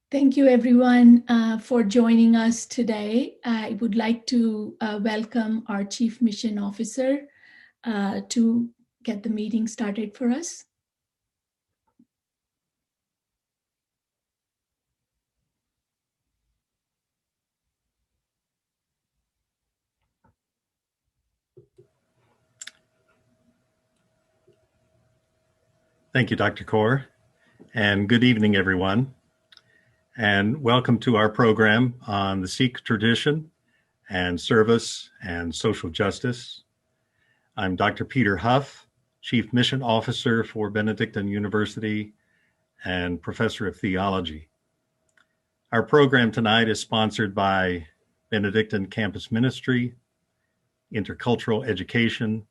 Thank you, everyone, for joining us today. I would like to welcome our Chief Mission Officer to get the meeting started for us. Thank you, Dr. Kaur, and good evening, everyone. And welcome to our program on the Sikh tradition and service and social justice. I'm Dr. Peter Huff, Chief Mission Officer for Benedictine University and Professor of Theology. Our program tonight is sponsored by Benedictine Campus Ministry, Intercultural Education,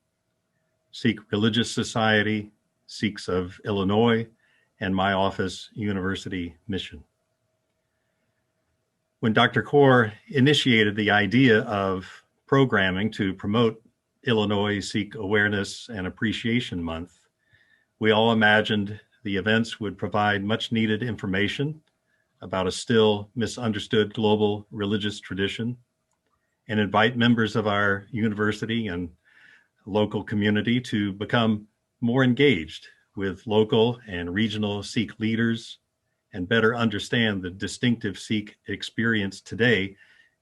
Sikh Religious Society, Sikhs of Illinois, and my office, University Mission. When Dr. Kaur initiated the idea of programming to promote Illinois Sikh Awareness and Appreciation Month, we all imagined the events would provide much needed information about a still misunderstood global religious tradition and invite members of our university and local community to become more engaged with local and regional Sikh leaders and better understand the distinctive Sikh experience today,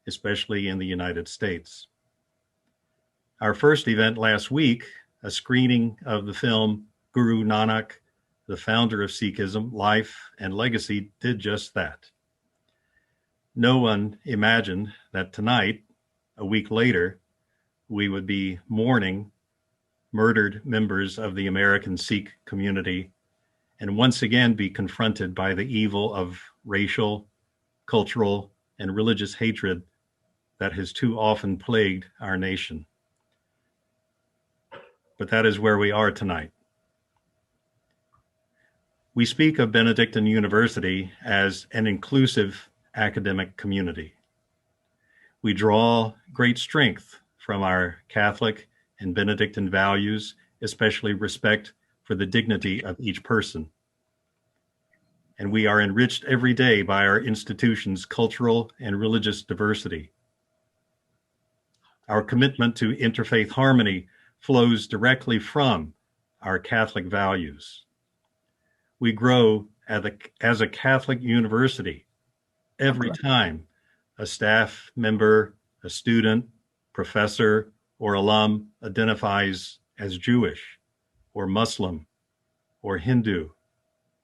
especially in the United States. Our first event last week, a screening of the film Guru Nanak, the founder of Sikhism, Life and Legacy, did just that. No one imagined that tonight, a week later, we would be mourning murdered members of the American Sikh community and once again be confronted by the evil of racial, cultural, and religious hatred that has too often plagued our nation. But that is where we are tonight. We speak of Benedictine University as an inclusive academic community. We draw great strength from our Catholic and Benedictine values, especially respect for the dignity of each person. And we are enriched every day by our institution's cultural and religious diversity. Our commitment to interfaith harmony flows directly from our Catholic values. We grow as a Catholic university every time a staff member, a student, professor, or alum identifies as Jewish, or Muslim, or Hindu,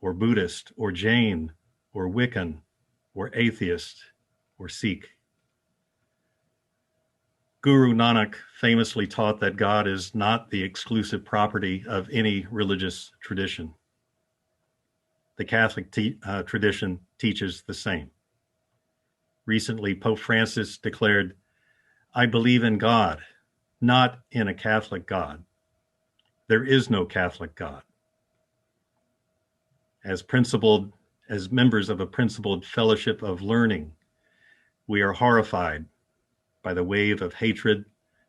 or Buddhist, or Jain, or Wiccan, or atheist, or Sikh. Guru Nanak famously taught that God is not the exclusive property of any religious tradition. The Catholic tradition teaches the same. Recently, Pope Francis declared, "I believe in God, not in a Catholic God. There is no Catholic God." As members of a principled fellowship of learning, we are horrified by the wave of hatred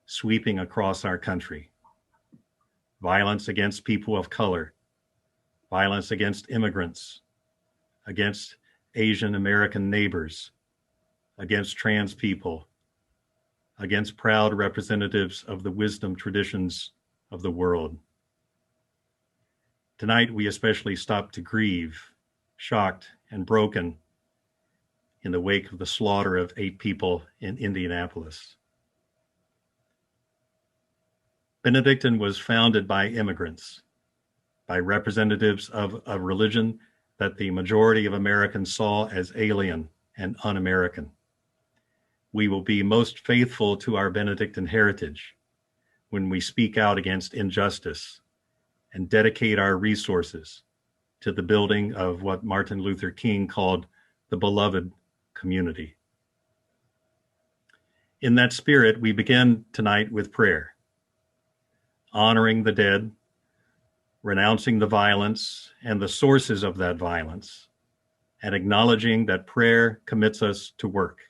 sweeping across our country. Violence against people of color, violence against immigrants, against Asian American neighbors, against trans people, against proud representatives of the wisdom traditions of the world. Tonight, we especially stop to grieve, shocked and broken in the wake of the slaughter of 8 people in Indianapolis. Benedictine was founded by immigrants, by representatives of a religion that the majority of Americans saw as alien and un-American. We will be most faithful to our Benedictine heritage when we speak out against injustice and dedicate our resources to the building of what Martin Luther King called the beloved community. In that spirit, we begin tonight with prayer, honoring the dead, renouncing the violence and the sources of that violence, and acknowledging that prayer commits us to work,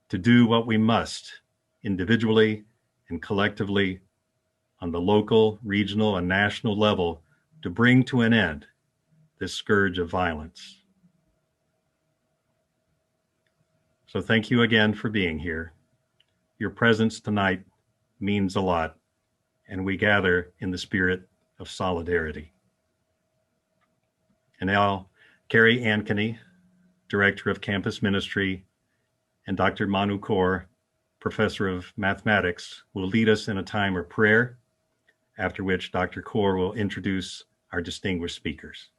to do what we must individually and collectively on the local, regional, and national level to bring to an end this scourge of violence. So thank you again for being here. Your presence tonight means a lot, and we gather in the spirit of solidarity. And now, Carrie Ankeny, Director of Campus Ministry, and Dr. Manu Kaur, Professor of Mathematics, will lead us in a time of prayer, after which Dr. Kaur will introduce our distinguished speakers.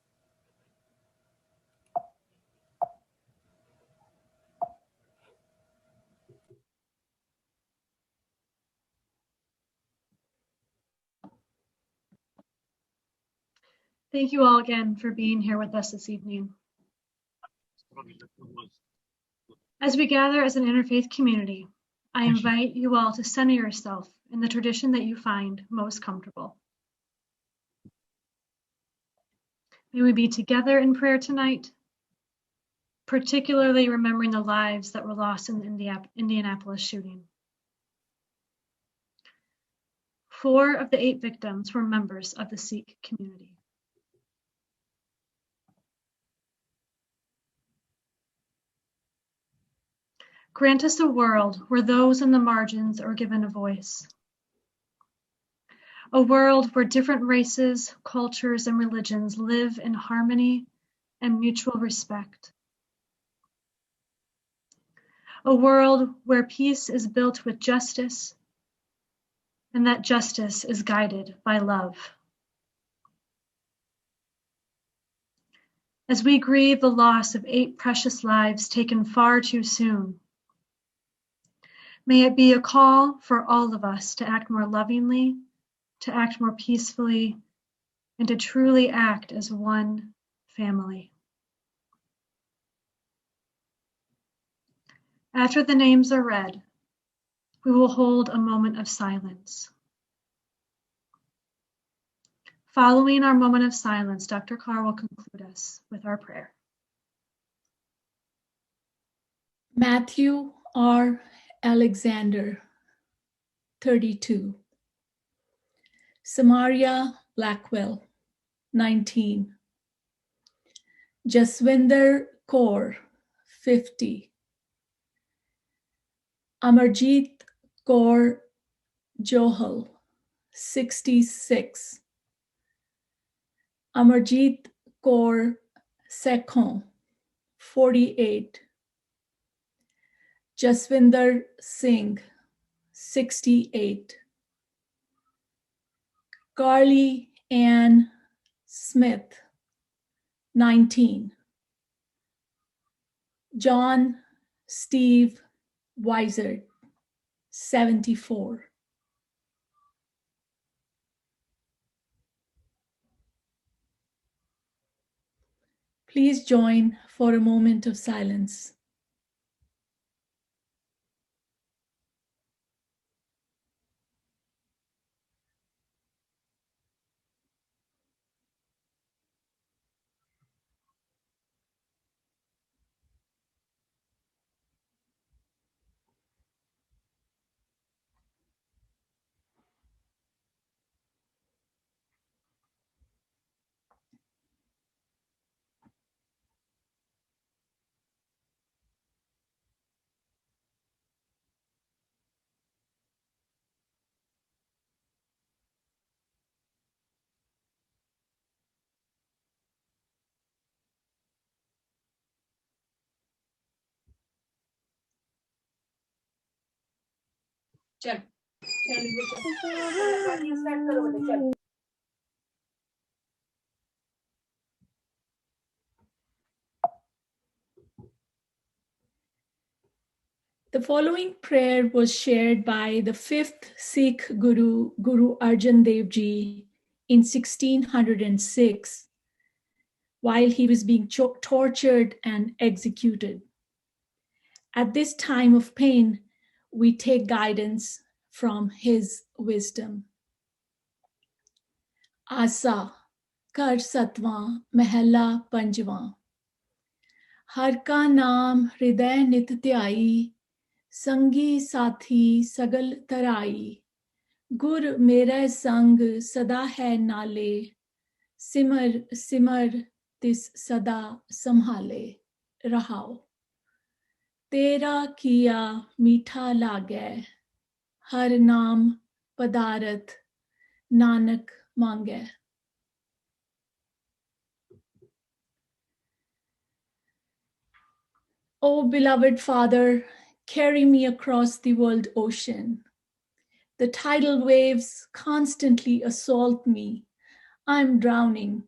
Thank you all again for being here with us this evening. As we gather as an interfaith community, I invite you all to center yourself in the tradition that you find most comfortable. May we be together in prayer tonight, particularly remembering the lives that were lost in the Indianapolis shooting. 4 of the 8 victims were members of the Sikh community. Grant us a world where those in the margins are given a voice. A world where different races, cultures, and religions live in harmony and mutual respect. A world where peace is built with justice, and that justice is guided by love. As we grieve the loss of 8 precious lives taken far too soon, may it be a call for all of us to act more lovingly, to act more peacefully, and to truly act as one family. After the names are read, we will hold a moment of silence. Following our moment of silence, Dr. Carr will conclude us with our prayer. Matthew R. Alexander, 32. Samaria Blackwell, 19. Jaswinder Kaur, 50. Amarjeet Kaur Johal, 66. Amarjeet Kaur Sekhon, 48. Jaswinder Singh, 68. Carly Ann Smith, 19. John Steve Weiser, 74. Please join for a moment of silence. The following prayer was shared by the 5th Sikh Guru, Guru Arjan Dev Ji, in 1606, while he was being tortured and executed. At this time of pain, we take guidance from his wisdom. Asa, Kar Satwaं, Mahela Panjwaਂ. हर का नाम हृदय नित ध्याई, संगी साथी सगल तराई, गुर मेरा संग सदा है नाले, सिमर सिमर तिस सदा संभाले. Rahao. Tera kiya meetha lage, har naam padarat Nanak mange. O beloved Father, carry me across the world ocean. The tidal waves constantly assault me. I'm drowning.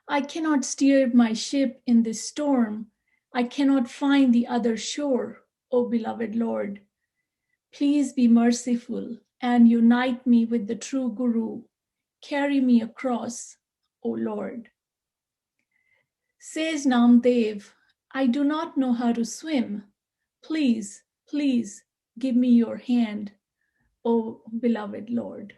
I cannot steer my ship in this storm. I cannot find the other shore, O beloved Lord. Please be merciful and unite me with the true Guru. Carry me across, O Lord. Says Namdev, I do not know how to swim. Please, please give me your hand, O beloved Lord.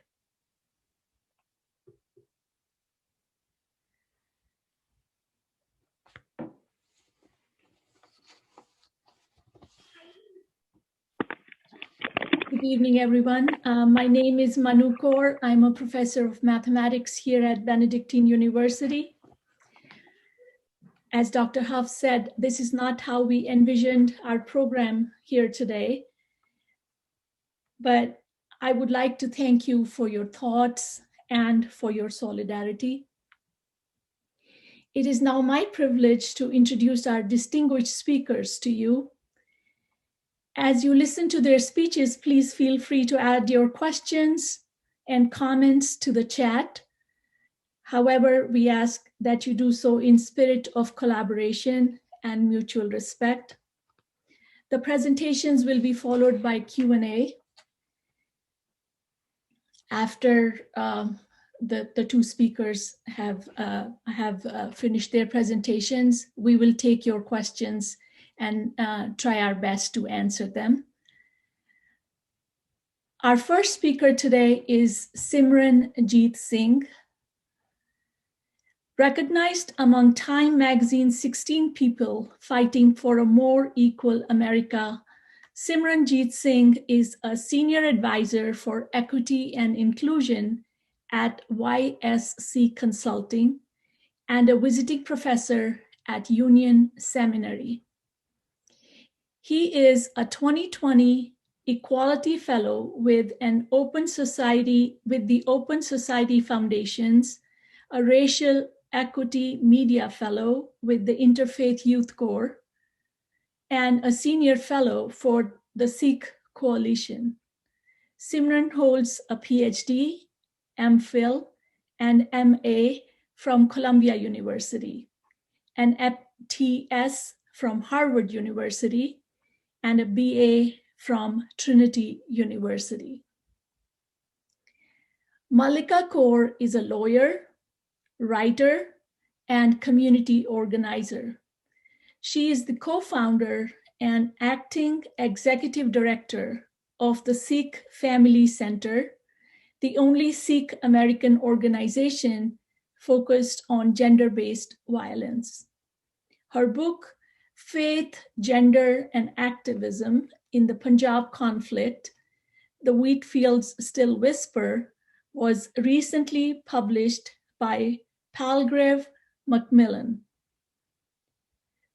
Good evening, everyone. My name is Manu Kaur. I'm a professor of mathematics here at Benedictine University. As Dr. Huff said, this is not how we envisioned our program here today. But I would like to thank you for your thoughts and for your solidarity. It is now my privilege to introduce our distinguished speakers to you. As you listen to their speeches, please feel free to add your questions and comments to the chat. However, we ask that you do so in spirit of collaboration and mutual respect. The presentations will be followed by Q&A. After the two speakers have finished their presentations, we will take your questions and try our best to answer them. Our first speaker today is Simran Jeet Singh. Recognized among Time Magazine's 16 people fighting for a more equal America, Simran Jeet Singh is a senior advisor for equity and inclusion at YSC Consulting and a visiting professor at Union Seminary. He is a 2020 Equality Fellow with the Open Society Foundations, a Racial Equity Media Fellow with the Interfaith Youth Corps, and a Senior Fellow for the Sikh Coalition. Simran holds a PhD, MPhil, and MA from Columbia University, an FTS from Harvard University, and a BA from Trinity University. Mallika Kaur is a lawyer, writer, and community organizer. She is the co-founder and acting executive director of the Sikh Family Center, the only Sikh American organization focused on gender-based violence. Her book, Faith, Gender, and Activism in the Punjab Conflict, The Wheat Fields Still Whisper, was recently published by Palgrave Macmillan.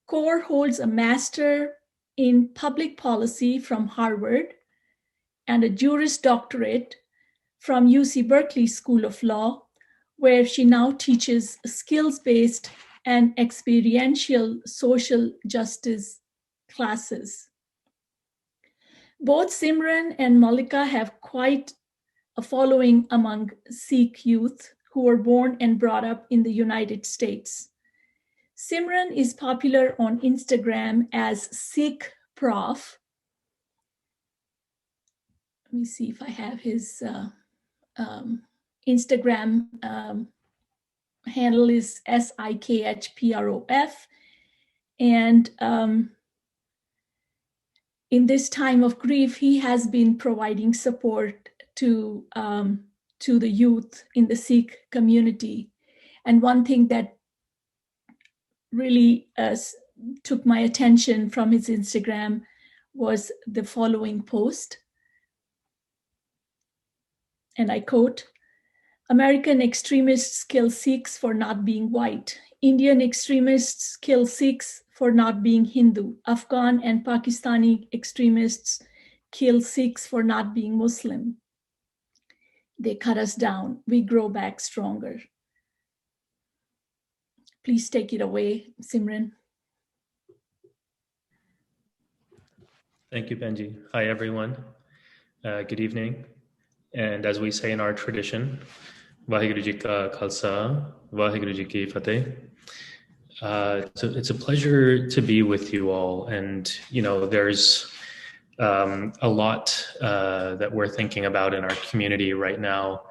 Kaur holds a master in public policy from Harvard and a Juris Doctorate from UC Berkeley School of Law, where she now teaches skills-based and experiential social justice classes. Both Simran and Mallika have quite a following among Sikh youth who were born and brought up in the United States. Simran is popular on Instagram as Sikh Prof. Let me see if I have his Instagram handle is SIKHPROF. And in this time of grief, he has been providing support to the youth in the Sikh community. And one thing that really took my attention from his Instagram was the following post. And I quote, "American extremists kill Sikhs for not being white. Indian extremists kill Sikhs for not being Hindu. Afghan and Pakistani extremists kill Sikhs for not being Muslim. They cut us down. We grow back stronger. Please take it away, Simran. Thank you, Benji. Hi, everyone. Good evening. And as we say in our tradition, Vaheguru Ji Ka Khalsa, Vaheguru Ji Ki Fateh. So it's a pleasure to be with you all. And, you know, there's a lot that we're thinking about in our community right now.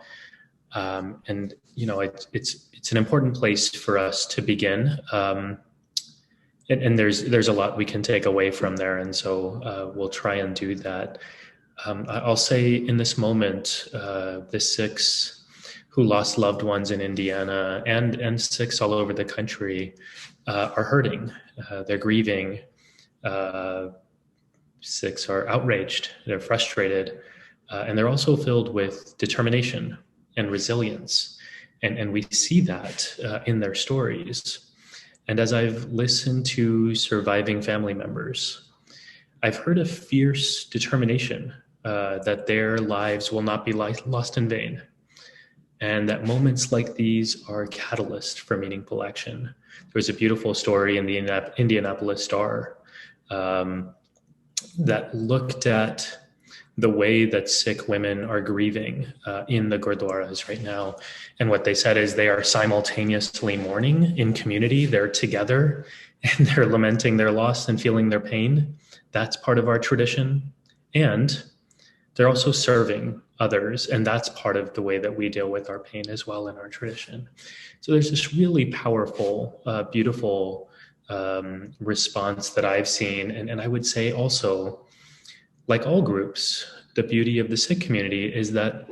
And, you know, it's an important place for us to begin. And there's a lot we can take away from there. And so we'll try and do that. I'll say in this moment, the Sikhs who lost loved ones in Indiana and Sikhs all over the country are hurting. They're grieving. Sikhs are outraged. They're frustrated. And they're also filled with determination and resilience. And we see that in their stories. And as I've listened to surviving family members, I've heard a fierce determination that their lives will not be lost in vain, and that moments like these are a catalyst for meaningful action. There was a beautiful story in the Indianapolis Star that looked at the way that Sikh women are grieving in the Gurdwaras right now. And what they said is they are simultaneously mourning in community. They're together and they're lamenting their loss and feeling their pain. That's part of our tradition. And they're also serving others. And that's part of the way that we deal with our pain as well in our tradition. So there's this really powerful, beautiful response that I've seen. And I would say also, like all groups, the beauty of the Sikh community is that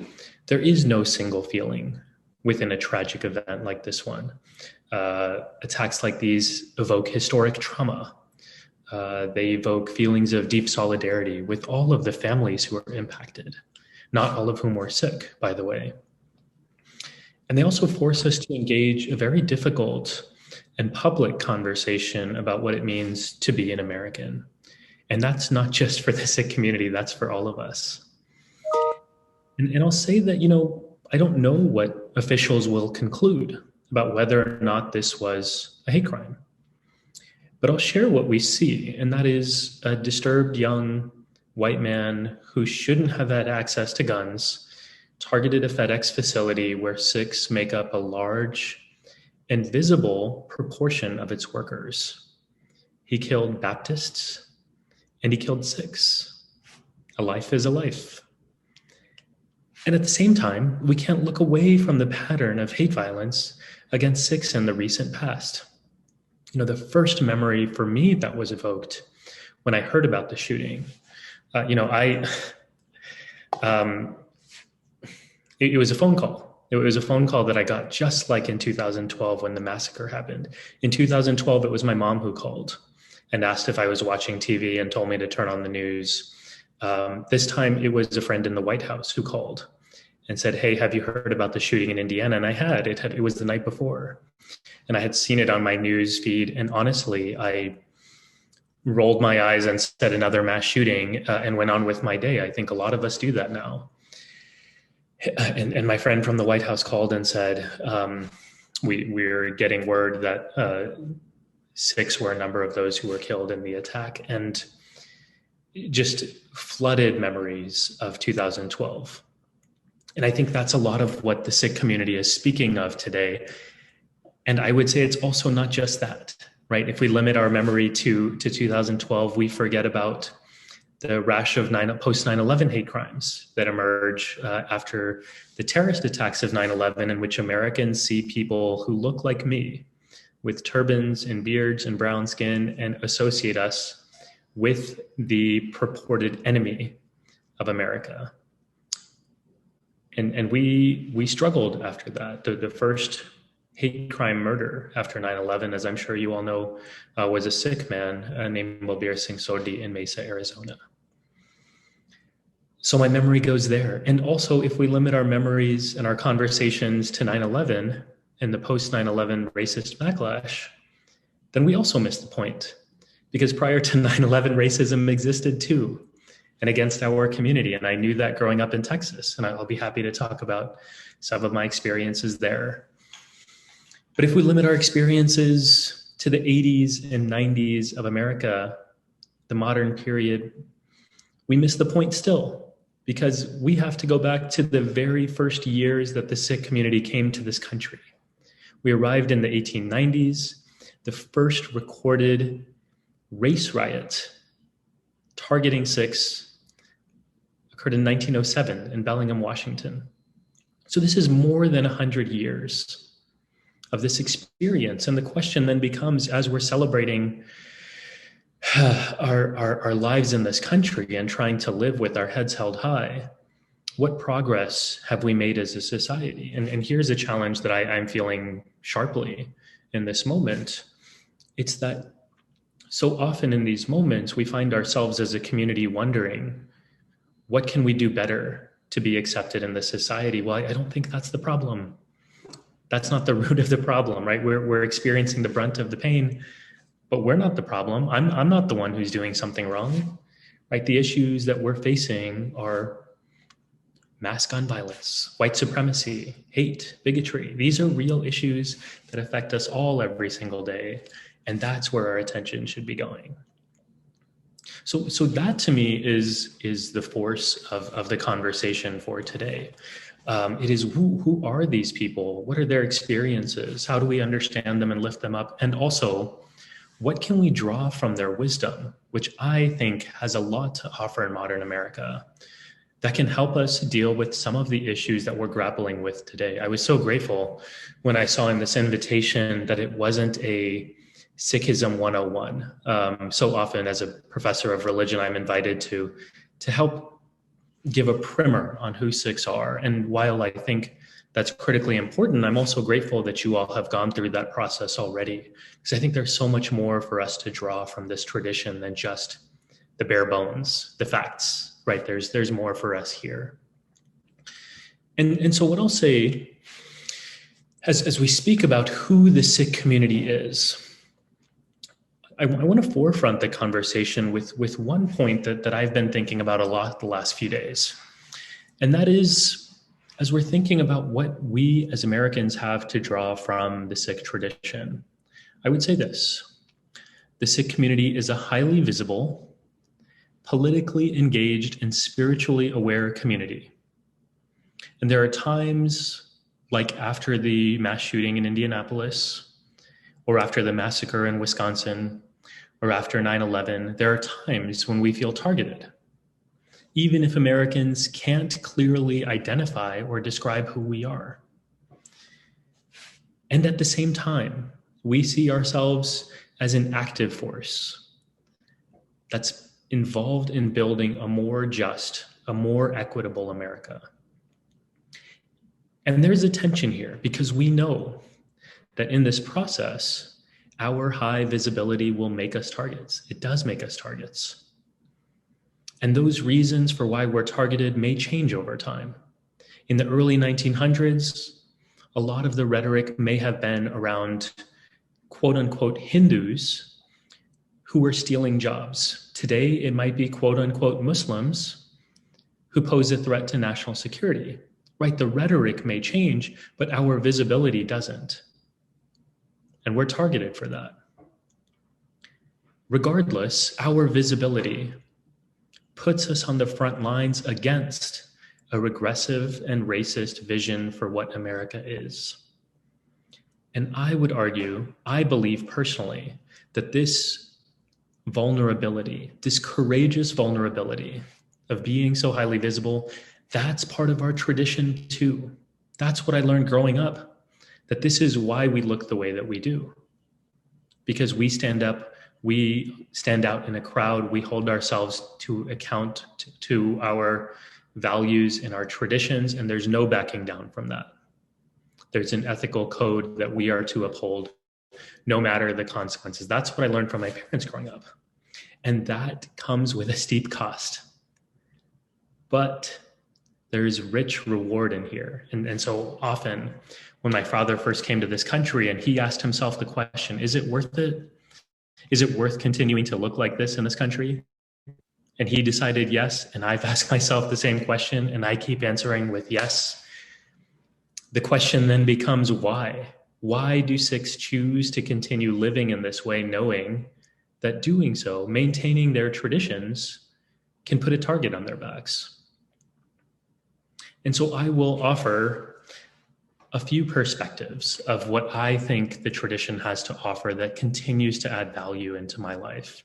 there is no single feeling within a tragic event like this one. Attacks like these evoke historic trauma. They evoke feelings of deep solidarity with all of the families who are impacted, not all of whom were Sikh, by the way. And they also force us to engage a very difficult and public conversation about what it means to be an American. And that's not just for the Sikh community, that's for all of us. And I'll say that, you know, I don't know what officials will conclude about whether or not this was a hate crime. But I'll share what we see, and that is a disturbed young white man who shouldn't have had access to guns, targeted a FedEx facility where Sikhs make up a large and visible proportion of its workers. He killed Baptists, and he killed Sikhs. A life is a life. And at the same time, we can't look away from the pattern of hate violence against Sikhs in the recent past. You know, the first memory for me that was evoked when I heard about the shooting, it was a phone call. It was a phone call that I got just like in 2012 when the massacre happened. In 2012, it was my mom who called and asked if I was watching TV and told me to turn on the news. This time it was a friend in the White House who called and said, "Hey, have you heard about the shooting in Indiana?" And I had. It was the night before. And I had seen it on my news feed. And honestly, I rolled my eyes and said another mass shooting and went on with my day. I think a lot of us do that now. And my friend from the White House called and said, we're getting word that Sikhs were a number of those who were killed in the attack, and just flooded memories of 2012. And I think that's a lot of what the Sikh community is speaking of today. And I would say it's also not just that, right? If we limit our memory to 2012, we forget about the rash of post 9/11 hate crimes that emerge after the terrorist attacks of 9/11, in which Americans see people who look like me with turbans and beards and brown skin and associate us with the purported enemy of America. And we struggled after that. The first hate crime murder after 9/11, as I'm sure you all know, was a Sikh man named Balbir Singh Sodhi in Mesa, Arizona. So my memory goes there. And also, if we limit our memories and our conversations to 9/11 and the post 9/11 racist backlash, then we also miss the point. Because prior to 9/11, racism existed too, and against our community. And I knew that growing up in Texas, and I'll be happy to talk about some of my experiences there. But if we limit our experiences to the 80s and 90s of America, the modern period, we miss the point still, because we have to go back to the very first years that the Sikh community came to this country. We arrived in the 1890s. The first recorded race riot targeting Sikhs occurred in 1907 in Bellingham, Washington. So this is more than 100 years of this experience. And the question then becomes, as we're celebrating our lives in this country and trying to live with our heads held high, what progress have we made as a society? And here's a challenge that I'm feeling sharply in this moment. It's that so often in these moments, we find ourselves as a community wondering, what can we do better to be accepted in this society? Well, I don't think that's the problem. That's not the root of the problem, right? We're experiencing the brunt of the pain, but we're not the problem. I'm not the one who's doing something wrong, right? The issues that we're facing are mass gun violence, white supremacy, hate, bigotry. These are real issues that affect us all every single day. And that's where our attention should be going. So that to me is the force of the conversation for today. It is who are these people? What are their experiences? How do we understand them and lift them up? And also, what can we draw from their wisdom, which I think has a lot to offer in modern America, that can help us deal with some of the issues that we're grappling with today. I was so grateful when I saw in this invitation that it wasn't a Sikhism 101. So often as a professor of religion, I'm invited to help give a primer on who Sikhs are. And while I think that's critically important, I'm also grateful that you all have gone through that process already, because I think there's so much more for us to draw from this tradition than just the bare bones, the facts, right? There's more for us here. And so what I'll say, as we speak about who the Sikh community is, I want to forefront the conversation with one point that I've been thinking about a lot the last few days. And that is, as we're thinking about what we as Americans have to draw from the Sikh tradition, I would say this: the Sikh community is a highly visible, politically engaged, and spiritually aware community. And there are times, like after the mass shooting in Indianapolis, or after the massacre in Wisconsin, or after 9/11, there are times when we feel targeted, even if Americans can't clearly identify or describe who we are. And at the same time, we see ourselves as an active force that's involved in building a more just, a more equitable America. And there's a tension here, because we know that in this process, our high visibility will make us targets. It does make us targets. And those reasons for why we're targeted may change over time. In the early 1900s, a lot of the rhetoric may have been around quote unquote Hindus who were stealing jobs. Today, it might be quote unquote Muslims who pose a threat to national security, right? The rhetoric may change, but our visibility doesn't. And we're targeted for that. Regardless, our visibility puts us on the front lines against a regressive and racist vision for what America is. And I would argue, I believe personally, that this vulnerability, this courageous vulnerability of being so highly visible, that's part of our tradition too. That's what I learned growing up, that this is why we look the way that we do. Because we stand up, we stand out in a crowd, we hold ourselves to account to our values and our traditions, and there's no backing down from that. There's an ethical code that we are to uphold, no matter the consequences. That's what I learned from my parents growing up. And that comes with a steep cost. But there's rich reward in here. And so often, when my father first came to this country and he asked himself the question, is it worth it? Is it worth continuing to look like this in this country? And he decided yes. And I've asked myself the same question, and I keep answering with yes. The question then becomes why? Why do Sikhs choose to continue living in this way, knowing that doing so, maintaining their traditions, can put a target on their backs? And so I will offer a few perspectives of what I think the tradition has to offer that continues to add value into my life.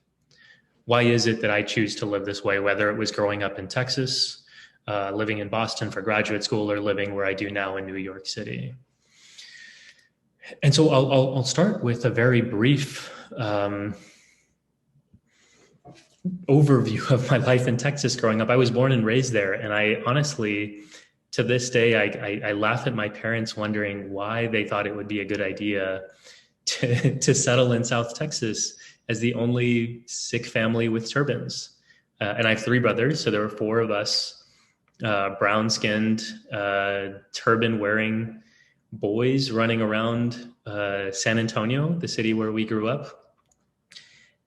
Why is it that I choose to live this way, whether it was growing up in Texas, living in Boston for graduate school, or living where I do now in New York City? And so I'll start with a very brief overview of my life in Texas growing up. I was born and raised there, and I honestly, to this day, I laugh at my parents wondering why they thought it would be a good idea to settle in South Texas as the only Sikh family with turbans. And I have three brothers, so there were four of us, brown-skinned, turban-wearing boys running around San Antonio, the city where we grew up.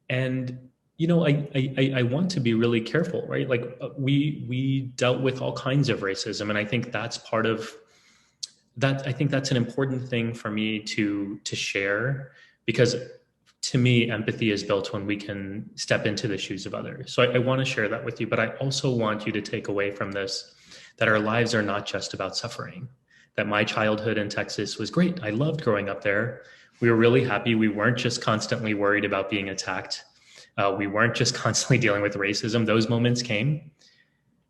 And you know, I want to be really careful, right? Like we dealt with all kinds of racism, and I think that's part of that. I think that's an important thing for me to share, because to me, empathy is built when we can step into the shoes of others. So I want to share that with you, but I also want you to take away from this that our lives are not just about suffering, that my childhood in Texas was great. I loved growing up there. We were really happy. We weren't just constantly worried about being attacked. We weren't just constantly dealing with racism. Those moments came.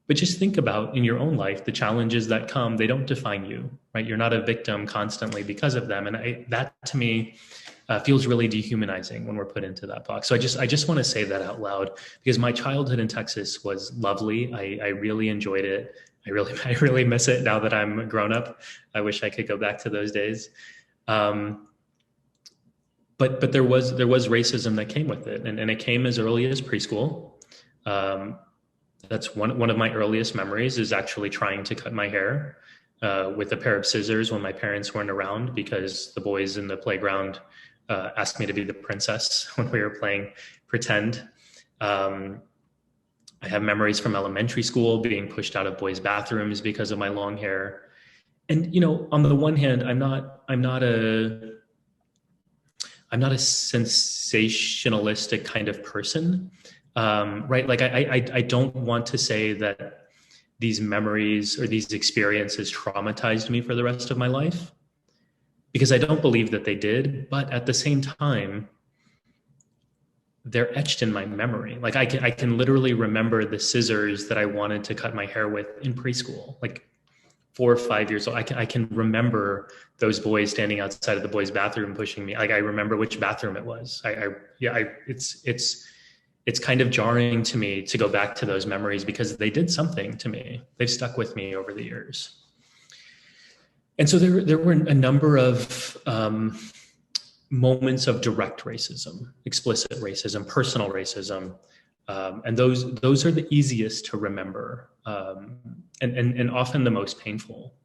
But just think about in your own life, the challenges that come, they don't define you, right? You're not a victim constantly because of them. And that to me feels really dehumanizing when we're put into that box. So I just want to say that out loud, because my childhood in Texas was lovely. I really enjoyed it. I really miss it now that I'm grown up. I wish I could go back to those days. But there was racism that came with it, and it came as early as preschool. That's one of my earliest memories, is actually trying to cut my hair with a pair of scissors when my parents weren't around, because the boys in the playground asked me to be the princess when we were playing pretend. I have memories from elementary school being pushed out of boys' bathrooms because of my long hair. And, you know, on the one hand, I'm not a sensationalistic kind of person, right? Like I don't want to say that these memories or these experiences traumatized me for the rest of my life, because I don't believe that they did. But at the same time, they're etched in my memory. Like I can literally remember the scissors that I wanted to cut my hair with in preschool, like 4 or 5 years old. I can remember those boys standing outside of the boys' bathroom pushing me. Like I remember which bathroom it was. It's kind of jarring to me to go back to those memories, because they did something to me. They've stuck with me over the years. And so there were a number of moments of direct racism, explicit racism, personal racism. And those are the easiest to remember, and often the most painful.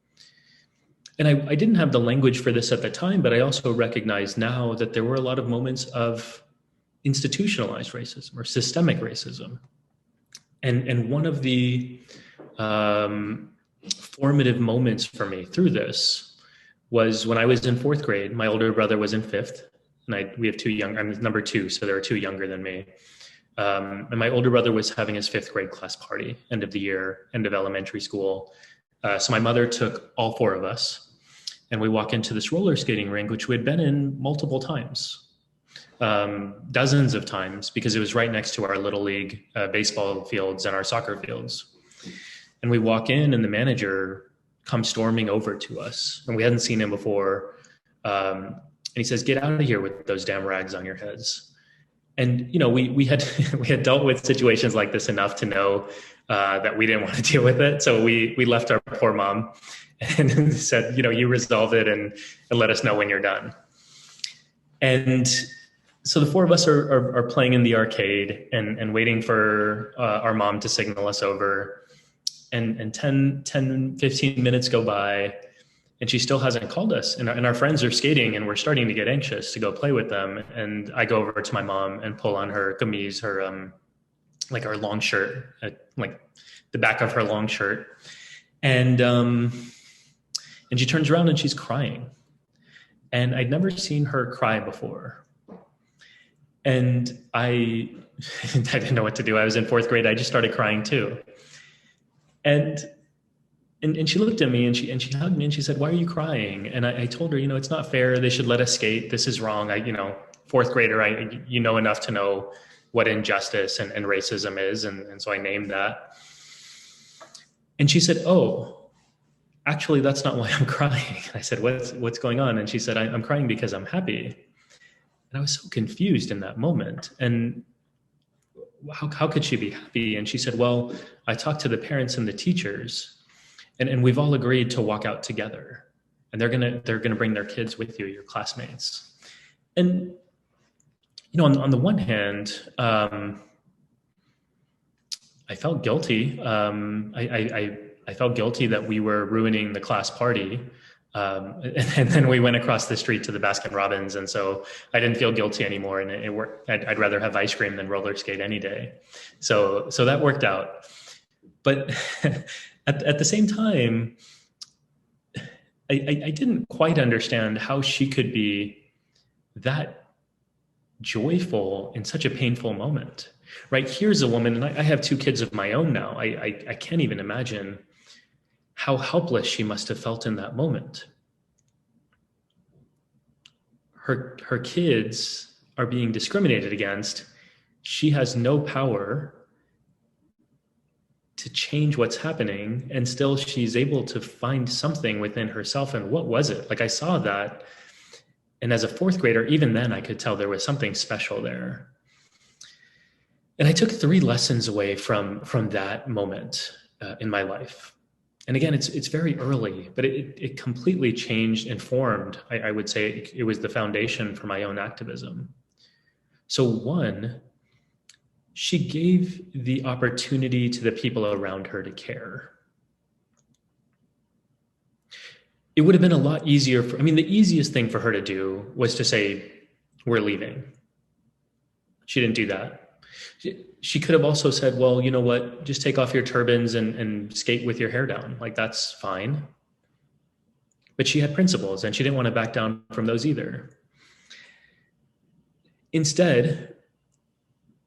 And I didn't have the language for this at the time, but I also recognize now that there were a lot of moments of institutionalized racism or systemic racism. And one of the formative moments for me through this was when I was in 4th grade. My older brother was in 5th, and we have I'm number 2, so there are 2 younger than me. And my older brother was having his 5th grade class party, end of the year, end of elementary school. So my mother took all 4 of us, and we walk into this roller skating rink, which we had been in multiple times, dozens of times, because it was right next to our little league baseball fields and our soccer fields. And we walk in, and the manager comes storming over to us, and we hadn't seen him before. And he says, "Get out of here with those damn rags on your heads." And, you know, we had dealt with situations like this enough to know that we didn't want to deal with it. So we left our poor mom and said, you know, you resolve it and let us know when you're done. And so the 4 of us are playing in the arcade and waiting for our mom to signal us over. And 10, 15 minutes go by, And she still hasn't called us. And our friends are skating and we're starting to get anxious to go play with them. And I go over to my mom and pull on her kameez, her, like her long shirt, like the back of her long shirt. And she turns around and she's crying. And I'd never seen her cry before. And I didn't know what to do. I was in 4th grade. I just started crying too. And she looked at me and she hugged me and she said, "Why are you crying?" And I told her, it's not fair. They should let us skate. This is wrong. 4th grader, you know enough to know what injustice and racism is. And so I named that. And she said, "Oh, actually, that's not why I'm crying." I said, what's going on? And she said, I'm crying because I'm happy. And I was so confused in that moment. And how could she be happy? And she said, "Well, I talked to the parents and the teachers, and we've all agreed to walk out together. And they're gonna bring their kids with you, your classmates." And on the one hand, I felt guilty. I felt guilty that we were ruining the class party. And then we went across the street to the Baskin Robbins. And so I didn't feel guilty anymore. And it worked. I'd rather have ice cream than roller skate any day. So that worked out. But at the same time, I didn't quite understand how she could be that joyful in such a painful moment, right? Here's a woman, and I have 2 kids of my own now. I can't even imagine how helpless she must have felt in that moment. Her kids are being discriminated against. She has no power to change what's happening, and still she's able to find something within herself. And what was it? Like, I saw that, and as a 4th grader, even then I could tell there was something special there. And I took 3 lessons away from that moment in my life. And again, it's very early, but it completely changed and formed. I would say it was the foundation for my own activism. So 1, she gave the opportunity to the people around her to care. It would have been a lot easier the easiest thing for her to do was to say, "We're leaving." She didn't do that. She could have also said, "Well, you know what, just take off your turbans and skate with your hair down. Like, that's fine." But she had principles and she didn't want to back down from those either. Instead,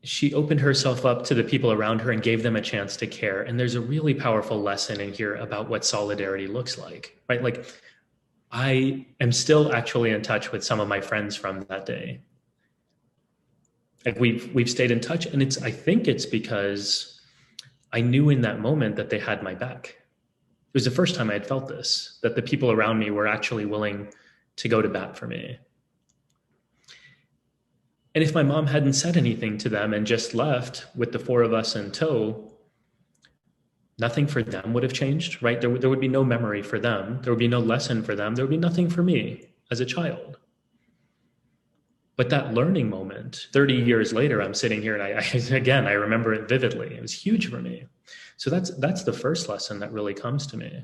she opened herself up to the people around her and gave them a chance to care. And there's a really powerful lesson in here about what solidarity looks like, right? Like, I am still actually in touch with some of my friends from that day. Like, we've stayed in touch, and I think it's because I knew in that moment that they had my back. It was the first time I had felt this, that the people around me were actually willing to go to bat for me. And if my mom hadn't said anything to them and just left with the 4 of us in tow, nothing for them would have changed, right? There would be no memory for them. There would be no lesson for them. There would be nothing for me as a child. But that learning moment, 30 years later, I'm sitting here and I remember it vividly. It was huge for me. So that's the first lesson that really comes to me.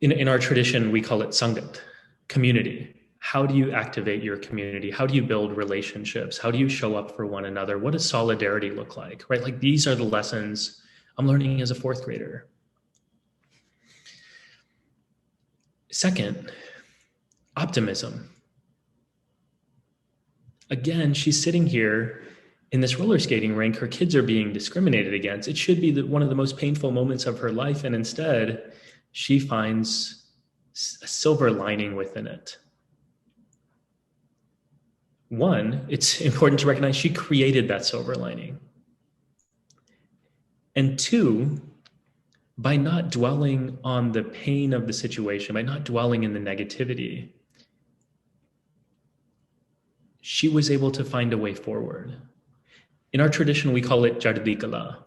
In our tradition, we call it Sangat, community. How do you activate your community? How do you build relationships? How do you show up for one another? What does solidarity look like, right? Like, these are the lessons I'm learning as a 4th grader. Second, optimism. Again, she's sitting here in this roller skating rink. Her kids are being discriminated against. It should be one of the most painful moments of her life. And instead, she finds a silver lining within it. 1, it's important to recognize she created that silver lining. And 2, by not dwelling on the pain of the situation, by not dwelling in the negativity, she was able to find a way forward. In our tradition, we call it Jardikala,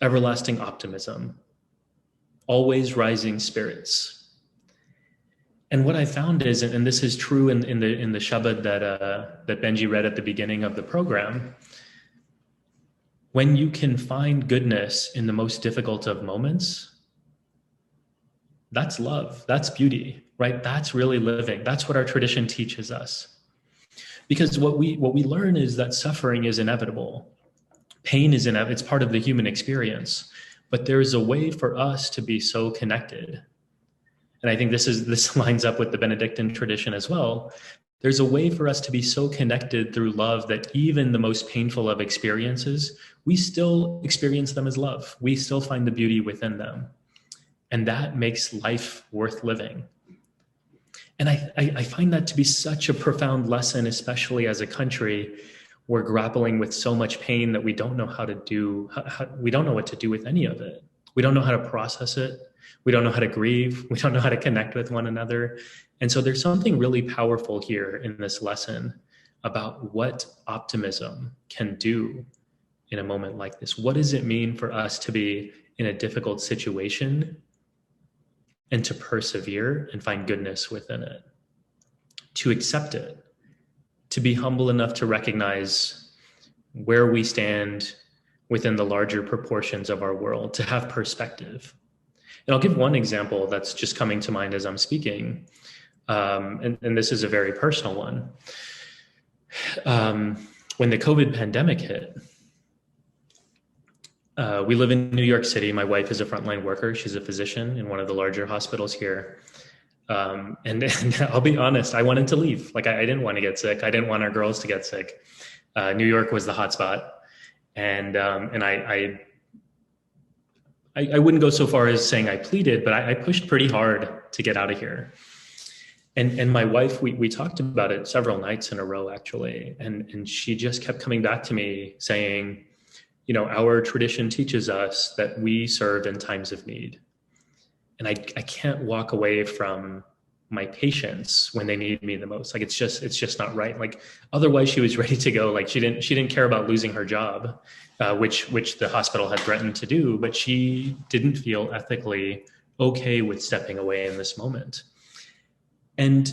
everlasting optimism, always rising spirits. And what I found is, and this is true in the Shabad that Benji read at the beginning of the program, when you can find goodness in the most difficult of moments, That's love. That's beauty, right? That's really living. That's what our tradition teaches us. Because what we learn is that suffering is inevitable. Pain is inevitable. It's part of the human experience. But there is a way for us to be so connected. And I think this lines up with the Benedictine tradition as well. There's a way for us to be so connected through love that even the most painful of experiences, we still experience them as love. We still find the beauty within them. And that makes life worth living. And I find that to be such a profound lesson, especially as a country. We're grappling with so much pain that we don't know how to do, we don't know what to do with any of it. We don't know how to process it. We don't know how to grieve. We don't know how to connect with one another. And so there's something really powerful here in this lesson about what optimism can do in a moment like this. What does it mean for us to be in a difficult situation and to persevere and find goodness within it, to accept it, to be humble enough to recognize where we stand within the larger proportions of our world, to have perspective. And I'll give one example that's just coming to mind as I'm speaking. And this is a very personal one. When the COVID pandemic hit, we live in New York City. My wife is a frontline worker. She's a physician in one of the larger hospitals here. And I'll be honest, I wanted to leave. Like I didn't want to get sick. I didn't want our girls to get sick. New York was the hotspot. And I wouldn't go so far as saying I pleaded, but I pushed pretty hard to get out of here. And my wife, we talked about it several nights in a row, actually. And she just kept coming back to me saying, you know, our tradition teaches us that we serve in times of need. And I can't walk away from my patients when they need me the most. Like, it's just not right. Like, otherwise she was ready to go. Like she didn't care about losing her job, which the hospital had threatened to do, but she didn't feel ethically okay with stepping away in this moment. And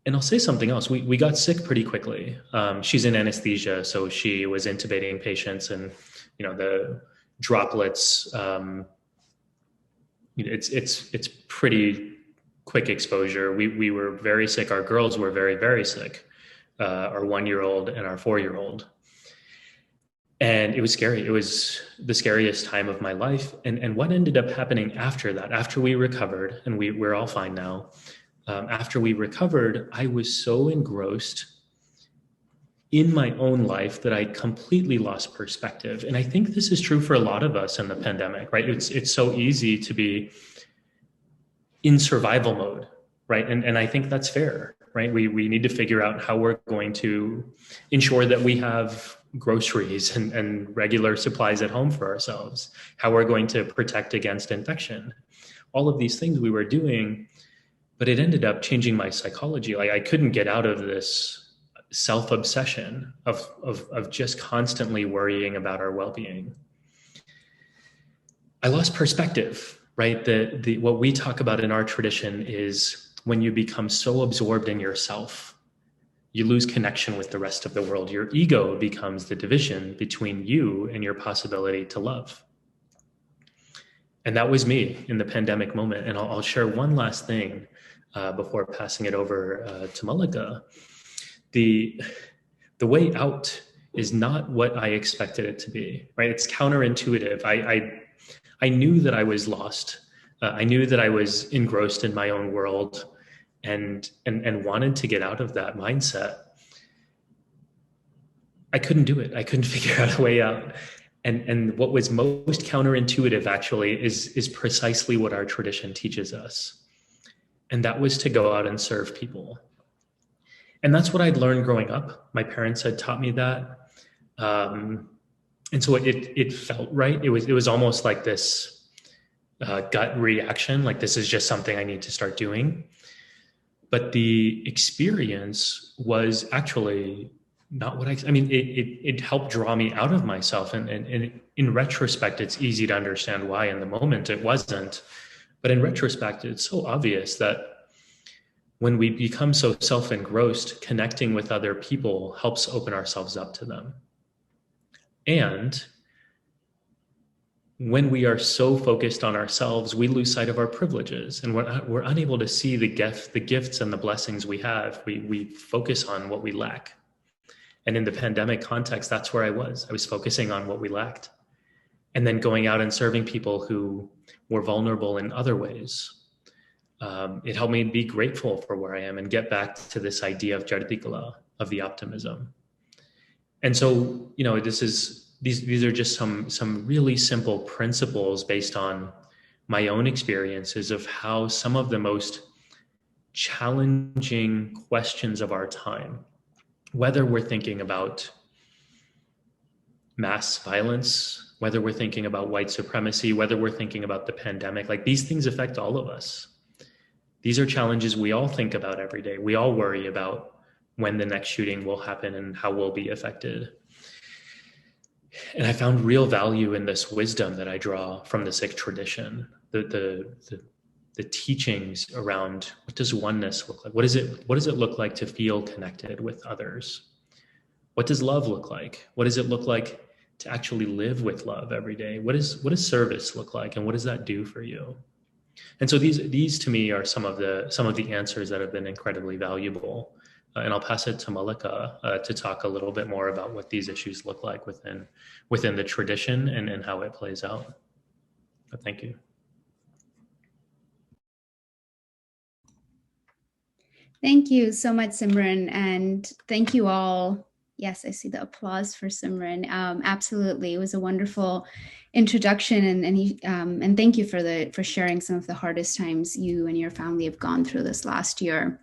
I'll say something else. We got sick pretty quickly. She's in anesthesia, so she was intubating patients, and you know, the droplets, it's pretty quick exposure. We were very sick. Our girls were very, very sick, our 1-year-old and our 4-year-old. And it was scary. It was the scariest time of my life. And what ended up happening after that, after we recovered, and we're all fine now, after we recovered, I was so engrossed in my own life that I completely lost perspective. And I think this is true for a lot of us in the pandemic, right? It's so easy to be in survival mode, right? And I think that's fair, right? We need to figure out how we're going to ensure that we have groceries and regular supplies at home for ourselves, how we're going to protect against infection. All of these things we were doing, but it ended up changing my psychology. Like, I couldn't get out of this self-obsession of just constantly worrying about our well-being. I lost perspective, right? What we talk about in our tradition is when you become so absorbed in yourself, you lose connection with the rest of the world. Your ego becomes the division between you and your possibility to love. And that was me in the pandemic moment. And I'll share one last thing before passing it over to Malika. The way out is not what I expected it to be, right? It's counterintuitive. I knew that I was lost. I knew that I was engrossed in my own world and wanted to get out of that mindset. I couldn't do it. I couldn't figure out a way out. And what was most counterintuitive actually is precisely what our tradition teaches us. And that was to go out and serve people. And that's what I'd learned growing up. My parents had taught me that. And so it felt right. It was almost like this gut reaction, like this is just something I need to start doing. But the experience was actually not what it helped draw me out of myself. And in retrospect, it's easy to understand why. In the moment, it wasn't. But in retrospect, it's so obvious that when we become so self-engrossed, connecting with other people helps open ourselves up to them. And when we are so focused on ourselves, we lose sight of our privileges, and we're unable to see the gifts and the blessings we have. We focus on what we lack. And in the pandemic context, that's where I was. I was focusing on what we lacked, and then going out and serving people who were vulnerable in other ways. It helped me be grateful for where I am and get back to this idea of Jartikala, of the optimism. And so, these are just some really simple principles based on my own experiences of how some of the most challenging questions of our time, whether we're thinking about mass violence, whether we're thinking about white supremacy, whether we're thinking about the pandemic, like these things affect all of us. These are challenges we all think about every day. We all worry about when the next shooting will happen and how we'll be affected. And I found real value in this wisdom that I draw from the Sikh tradition, the teachings around what does oneness look like? What does it look like to feel connected with others? What does love look like? What does it look like to actually live with love every day? What does service look like, and what does that do for you? And so these to me are some of the answers that have been incredibly valuable. And I'll pass it to Malika to talk a little bit more about what these issues look like within the tradition and how it plays out. But thank you. Thank you so much, Simran, and thank you all. Yes, I see the applause for Simran. Absolutely, it was a wonderful introduction, and thank you for sharing some of the hardest times you and your family have gone through this last year.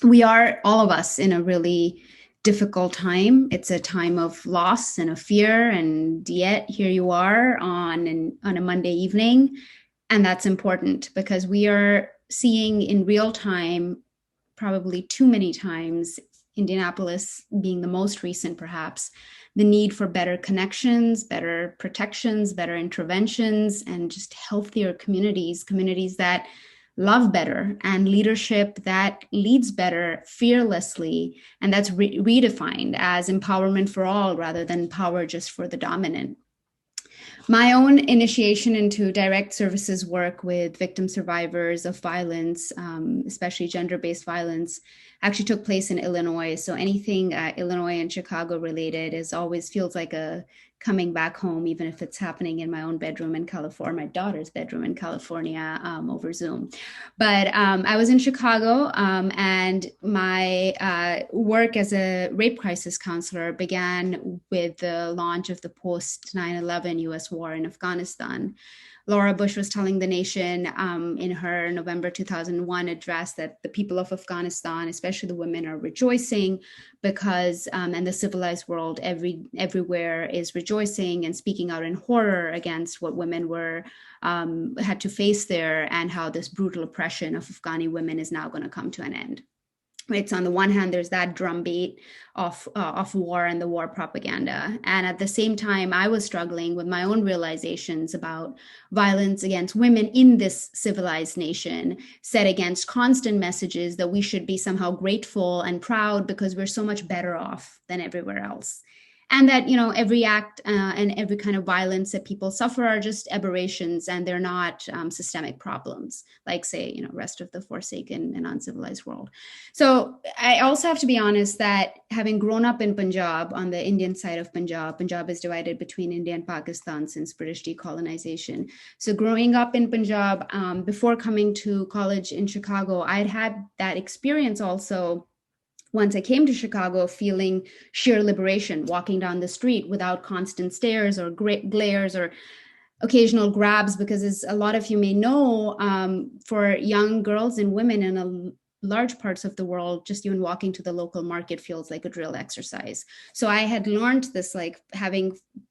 We are, all of us, in a really difficult time. It's a time of loss and of fear, and yet here you are on a Monday evening, and that's important because we are seeing in real time, probably too many times, Indianapolis being the most recent perhaps, the need for better connections, better protections, better interventions, and just healthier communities that love better, and leadership that leads better fearlessly, and that's redefined as empowerment for all rather than power just for the dominant. My own initiation into direct services work with victim survivors of violence, especially gender-based violence, actually took place in Illinois. So anything Illinois and Chicago related always feels like a coming back home, even if it's happening in my own bedroom in California, my daughter's bedroom in California over Zoom. But I was in Chicago, and my work as a rape crisis counselor began with the launch of the post 9/11 US war in Afghanistan. Laura Bush was telling the nation in her November 2001 address that the people of Afghanistan, especially the women, are rejoicing because, and the civilized world everywhere is rejoicing and speaking out in horror against what women had to face there, and how this brutal oppression of Afghani women is now going to come to an end. It's on the one hand, there's that drumbeat of war and the war propaganda. And at the same time, I was struggling with my own realizations about violence against women in this civilized nation, set against constant messages that we should be somehow grateful and proud because we're so much better off than everywhere else. And that, every act and every kind of violence that people suffer are just aberrations, and they're not systemic problems, like, say, rest of the forsaken and uncivilized world. So I also have to be honest that having grown up in Punjab, on the Indian side of Punjab is divided between India and Pakistan since British decolonization. So growing up in Punjab, before coming to college in Chicago, I'd had that experience also. Once I came to Chicago, feeling sheer liberation, walking down the street without constant stares or glares or occasional grabs, because as a lot of you may know, for young girls and women in a large parts of the world, just even walking to the local market feels like a drill exercise. So I had learned this, like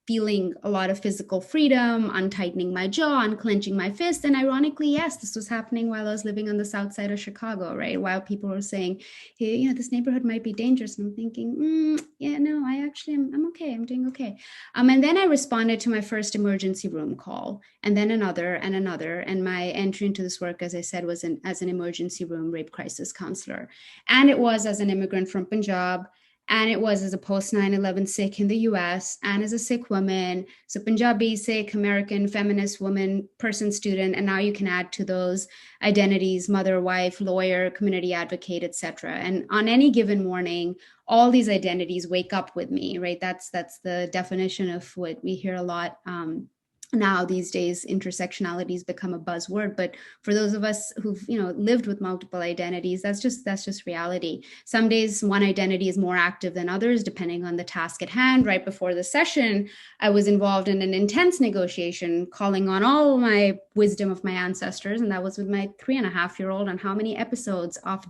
feeling a lot of physical freedom, untightening my jaw, unclenching my fist. And ironically, yes, this was happening while I was living on the south side of Chicago, right? While people were saying, hey, this neighborhood might be dangerous. And I'm thinking, yeah, no, I'm okay. I'm doing okay. And then I responded to my first emergency room call, and then another and another. And my entry into this work, as I said, was as an emergency room rape crisis counselor. And it was as an immigrant from Punjab, And it was as a post 9/11 Sikh in the US and as a Sikh woman. So Punjabi, Sikh, American, feminist woman, person, student. And now you can add to those identities, mother, wife, lawyer, community advocate, etc. And on any given morning, all these identities wake up with me, right? That's the definition of what we hear a lot now these days. Intersectionalities become a buzzword, but for those of us who've lived with multiple identities, that's just reality. Some days one identity is more active than others depending on the task at hand. Right before the session, I was involved in an intense negotiation, calling on all my wisdom of my ancestors, and that was with my 3.5-year-old on how many episodes of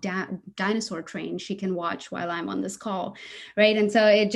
Dinosaur Train she can watch while I'm on this call, right? And so I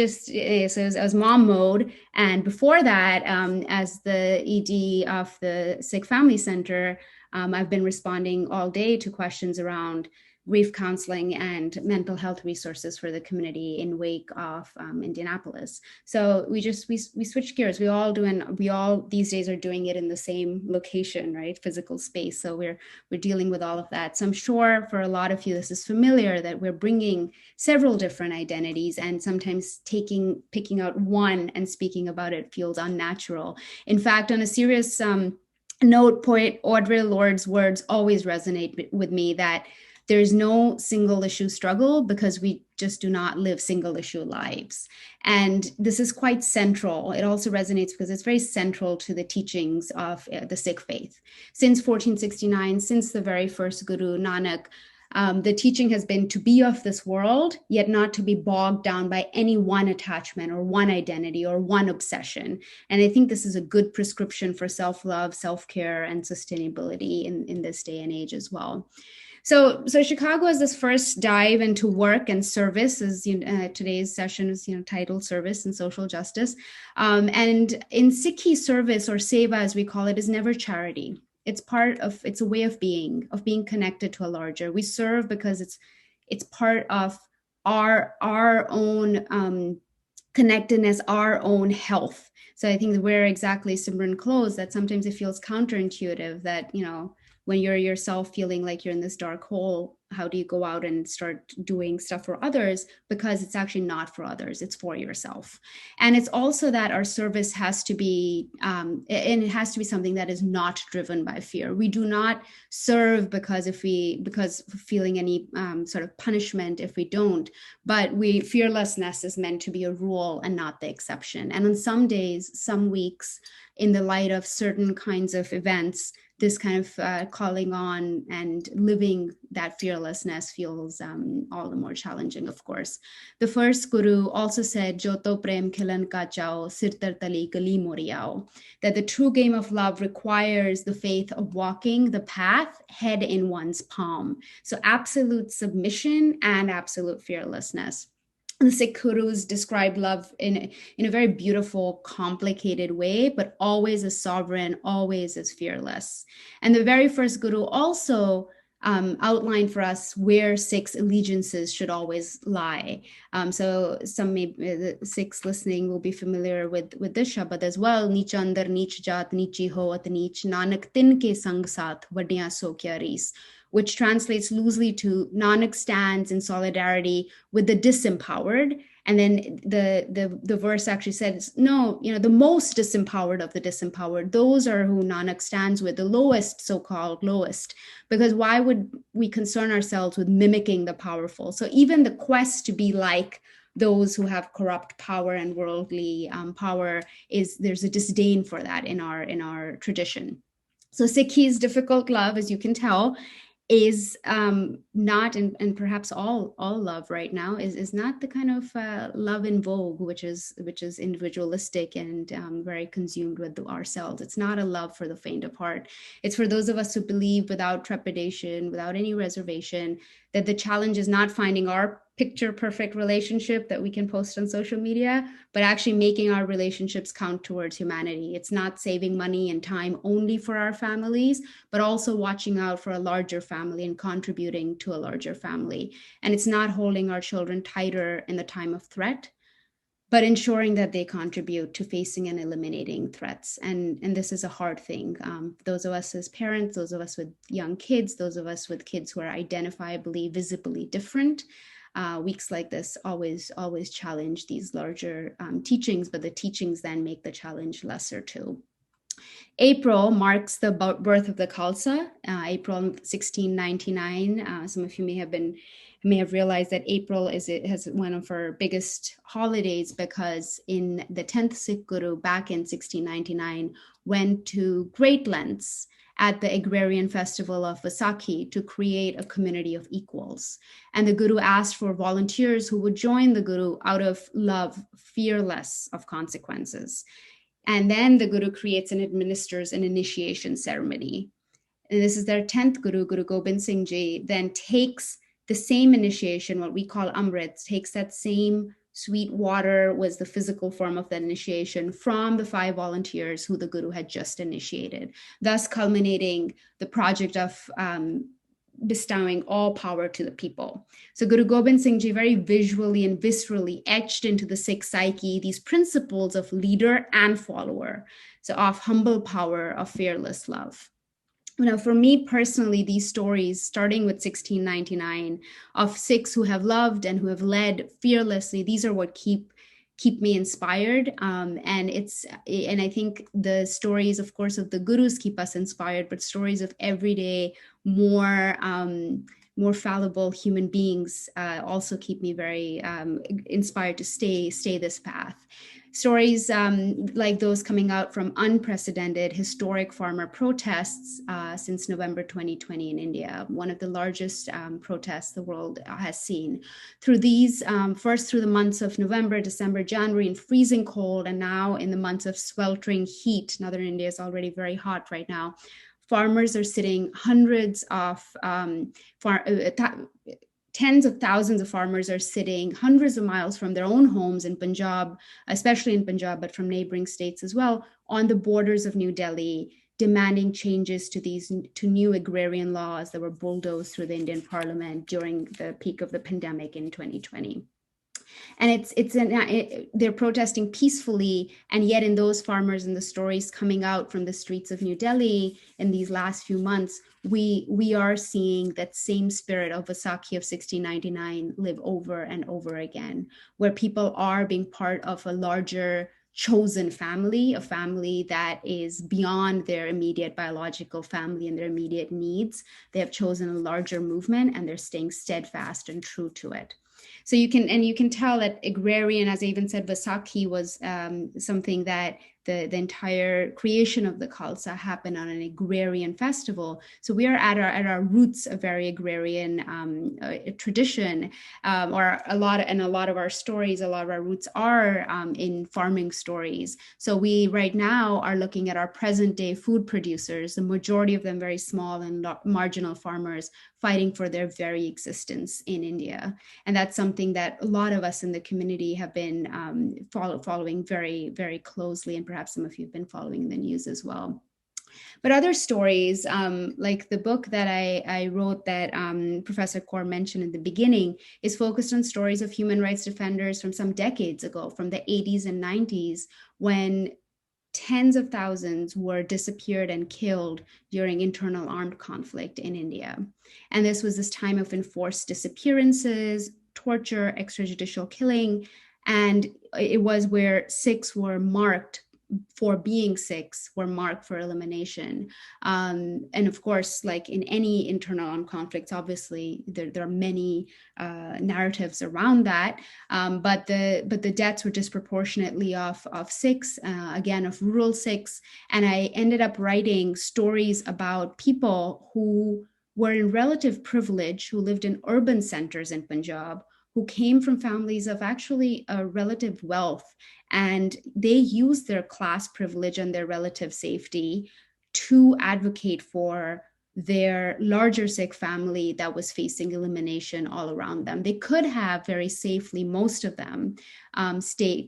was mom mode. And before that, as the ED of the Sikh Family Center, I've been responding all day to questions around grief counseling and mental health resources for the community in wake of Indianapolis. So we switched gears. We all these days are doing it in the same location, right? Physical space. So we're dealing with all of that. So I'm sure for a lot of you, this is familiar, that we're bringing several different identities, and sometimes picking out one and speaking about it feels unnatural. In fact, on a serious note, poet Audre Lorde's words always resonate with me, that there's no single issue struggle because we just do not live single issue lives. And this is quite central. It also resonates because it's very central to the teachings of the Sikh faith. Since 1469, since the very first Guru Nanak, the teaching has been to be of this world, yet not to be bogged down by any one attachment or one identity or one obsession. And I think this is a good prescription for self-love, self-care, and sustainability in this day and age as well. So Chicago is this first dive into work and service, as today's session is titled Service and Social Justice. And in Sikhi, service, or seva as we call it, is never charity. It's a way of being connected to a larger. We serve because it's part of our own connectedness, our own health. So I think that where exactly Simran closed, that sometimes it feels counterintuitive that, when you're yourself feeling like you're in this dark hole, how do you go out and start doing stuff for others? Because it's actually not for others, it's for yourself. And it's also that our service has to be, and it has to be something that is not driven by fear. We do not serve because feeling any sort of punishment if we don't, but fearlessness is meant to be a rule and not the exception. And on some days, some weeks, in the light of certain kinds of events, this kind of calling on and living that fearlessness feels all the more challenging, of course. The first Guru also said, Joto prem khilan ka chao, sir tar tali gali moriao, that the true game of love requires the faith of walking the path, head in one's palm. So absolute submission and absolute fearlessness. The Sikh Gurus describe love in a very beautiful, complicated way, but always as sovereign, always as fearless. And the very first Guru also outlined for us where Sikhs' allegiances should always lie. So some the Sikhs listening will be familiar with this Shabad as well. Neech andar, neech jaat, neechi hoat neech, Nanak tin ke sang saath, vaddiyan so kya rees, which translates loosely to Nanak stands in solidarity with the disempowered. And then the verse actually says, no, the most disempowered of the disempowered, those are who Nanak stands with, the lowest, so-called lowest, because why would we concern ourselves with mimicking the powerful? So even the quest to be like those who have corrupt power and worldly power, there's a disdain for that in our tradition. So Sikhi's difficult love, as you can tell, is not, and perhaps all love right now is not the kind of love in vogue, which is individualistic and very consumed with ourselves. It's not a love for the faint of heart. It's for those of us who believe without trepidation, without any reservation, that the challenge is not finding our picture perfect relationship that we can post on social media, but actually making our relationships count towards humanity. It's not saving money and time only for our families, but also watching out for a larger family and contributing to a larger family. And it's not holding our children tighter in the time of threat, but ensuring that they contribute to facing and eliminating threats. And this is a hard thing. Those of us as parents, those of us with young kids, those of us with kids who are identifiably, visibly different, weeks like this always challenge these larger teachings, but the teachings then make the challenge lesser too. April marks the birth of the Khalsa, April 1699. Some of you may have realized that April has one of our biggest holidays, because in the 10th Sikh Guru back in 1699 went to great lengths at the agrarian festival of Vaisakhi to create a community of equals. And the Guru asked for volunteers who would join the Guru out of love, fearless of consequences. And then the Guru creates and administers an initiation ceremony. And this is their 10th Guru, Guru Gobind Singh Ji, then takes the same initiation, what we call Amrit, takes that same sweet water, was the physical form of that initiation, from the 5 volunteers who the Guru had just initiated, thus culminating the project of bestowing all power to the people. So Guru Gobind Singh Ji very visually and viscerally etched into the Sikh psyche these principles of leader and follower, so of humble power, of fearless love. Now, for me personally, these stories, starting with 1699, of Sikhs who have loved and who have led fearlessly, these are what keep me inspired. And I think the stories, of course, of the Gurus keep us inspired, but stories of everyday, more fallible human beings also keep me very inspired to stay this path. Stories like those coming out from unprecedented historic farmer protests since November 2020 in India, one of the largest protests the world has seen. Through these, first through the months of November, December, January in freezing cold, and now in the months of sweltering heat. Northern India is already very hot right now. Farmers are sitting, tens of thousands of farmers are sitting hundreds of miles from their own homes in Punjab, especially in Punjab, but from neighboring states as well, on the borders of New Delhi, demanding changes to new agrarian laws that were bulldozed through the Indian Parliament during the peak of the pandemic in 2020. And they're protesting peacefully, and yet in those farmers and the stories coming out from the streets of New Delhi in these last few months, we are seeing that same spirit of Vaisakhi of 1699 live over and over again, where people are being part of a larger chosen family, a family that is beyond their immediate biological family and their immediate needs. They have chosen a larger movement, and they're staying steadfast and true to it. So you can tell that agrarian, as I even said, Vaisakhi was something that the entire creation of the Khalsa happened on an agrarian festival. So we are at our roots a very agrarian tradition, or a lot of our stories, a lot of our roots are in farming stories. So we right now are looking at our present day food producers, the majority of them very small and marginal farmers, fighting for their very existence in India. And that's something that a lot of us in the community have been following very, very closely, and perhaps some of you have been following the news as well. But other stories, like the book that I wrote that Professor Kaur mentioned in the beginning, is focused on stories of human rights defenders from some decades ago, from the 80s and 90s, when tens of thousands were disappeared and killed during internal armed conflict in India. And this was this time of enforced disappearances, torture, extrajudicial killing, and it was where Sikhs were marked for being Sikhs, were marked for elimination. And of course, like in any internal armed conflicts, obviously there are many narratives around that, but the deaths were disproportionately of Sikhs, again, of rural Sikhs. And I ended up writing stories about people who were in relative privilege, who lived in urban centers in Punjab, who came from families of actually relative wealth, and they used their class privilege and their relative safety to advocate for their larger Sikh family that was facing elimination all around them. They could have very safely, most of them,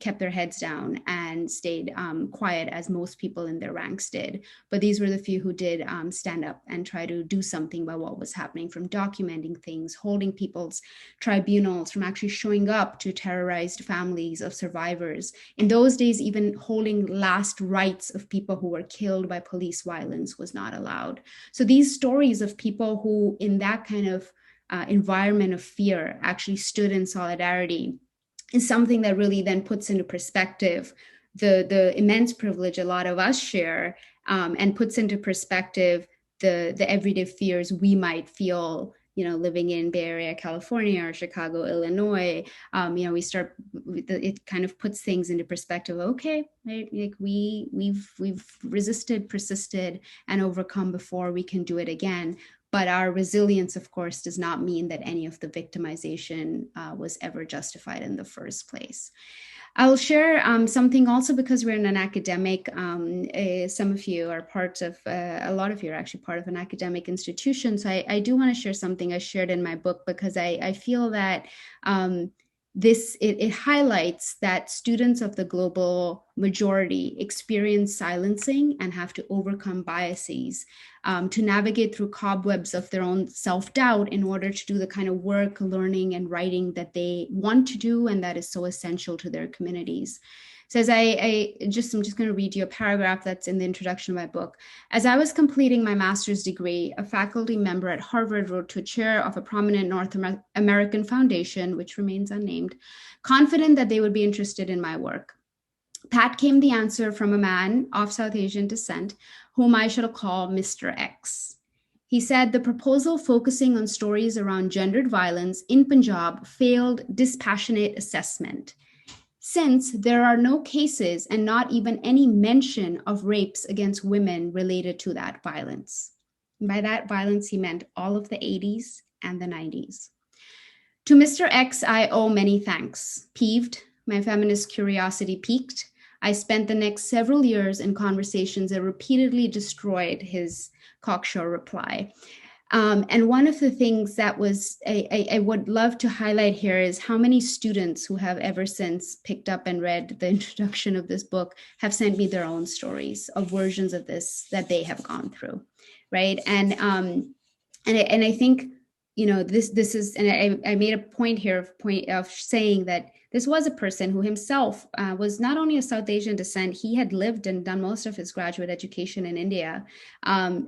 kept their heads down and stayed quiet, as most people in their ranks did. But these were the few who did stand up and try to do something about what was happening, from documenting things, holding people's tribunals, from actually showing up to terrorized families of survivors. In those days, even holding last rites of people who were killed by police violence was not allowed. So these stories of people who, in that kind of environment of fear actually stood in solidarity is something that really then puts into perspective the immense privilege a lot of us share, and puts into perspective the everyday fears we might feel, living in Bay Area, California, or Chicago, Illinois. It kind of puts things into perspective. Okay, right? Like we've resisted, persisted, and overcome before. We can do it again. But our resilience, of course, does not mean that any of the victimization was ever justified in the first place. I'll share something also because we're in an academic, some of you are part of, a lot of you are actually part of an academic institution. So I do want to share something I shared in my book because I feel that it highlights that students of the global majority experience silencing and have to overcome biases to navigate through cobwebs of their own self-doubt in order to do the kind of work, learning, and writing that they want to do and that is so essential to their communities. Says I'm just going to read you a paragraph that's in the introduction of my book. As I was completing my master's degree, a faculty member at Harvard wrote to a chair of a prominent North American foundation, which remains unnamed, confident that they would be interested in my work. Pat came the answer from a man of South Asian descent, whom I shall call Mr. X. He said the proposal focusing on stories around gendered violence in Punjab failed dispassionate assessment, since there are no cases and not even any mention of rapes against women related to that violence. And by that violence, he meant all of the 80s and the 90s. To Mr. X, I owe many thanks. Peeved, my feminist curiosity piqued, I spent the next several years in conversations that repeatedly destroyed his cocksure reply. And one of the things that I would love to highlight here is how many students who have ever since picked up and read the introduction of this book have sent me their own stories of versions of this that they have gone through, right? And I think, this is, and I made a point here of saying that this was a person who himself was not only of South Asian descent, he had lived and done most of his graduate education in India.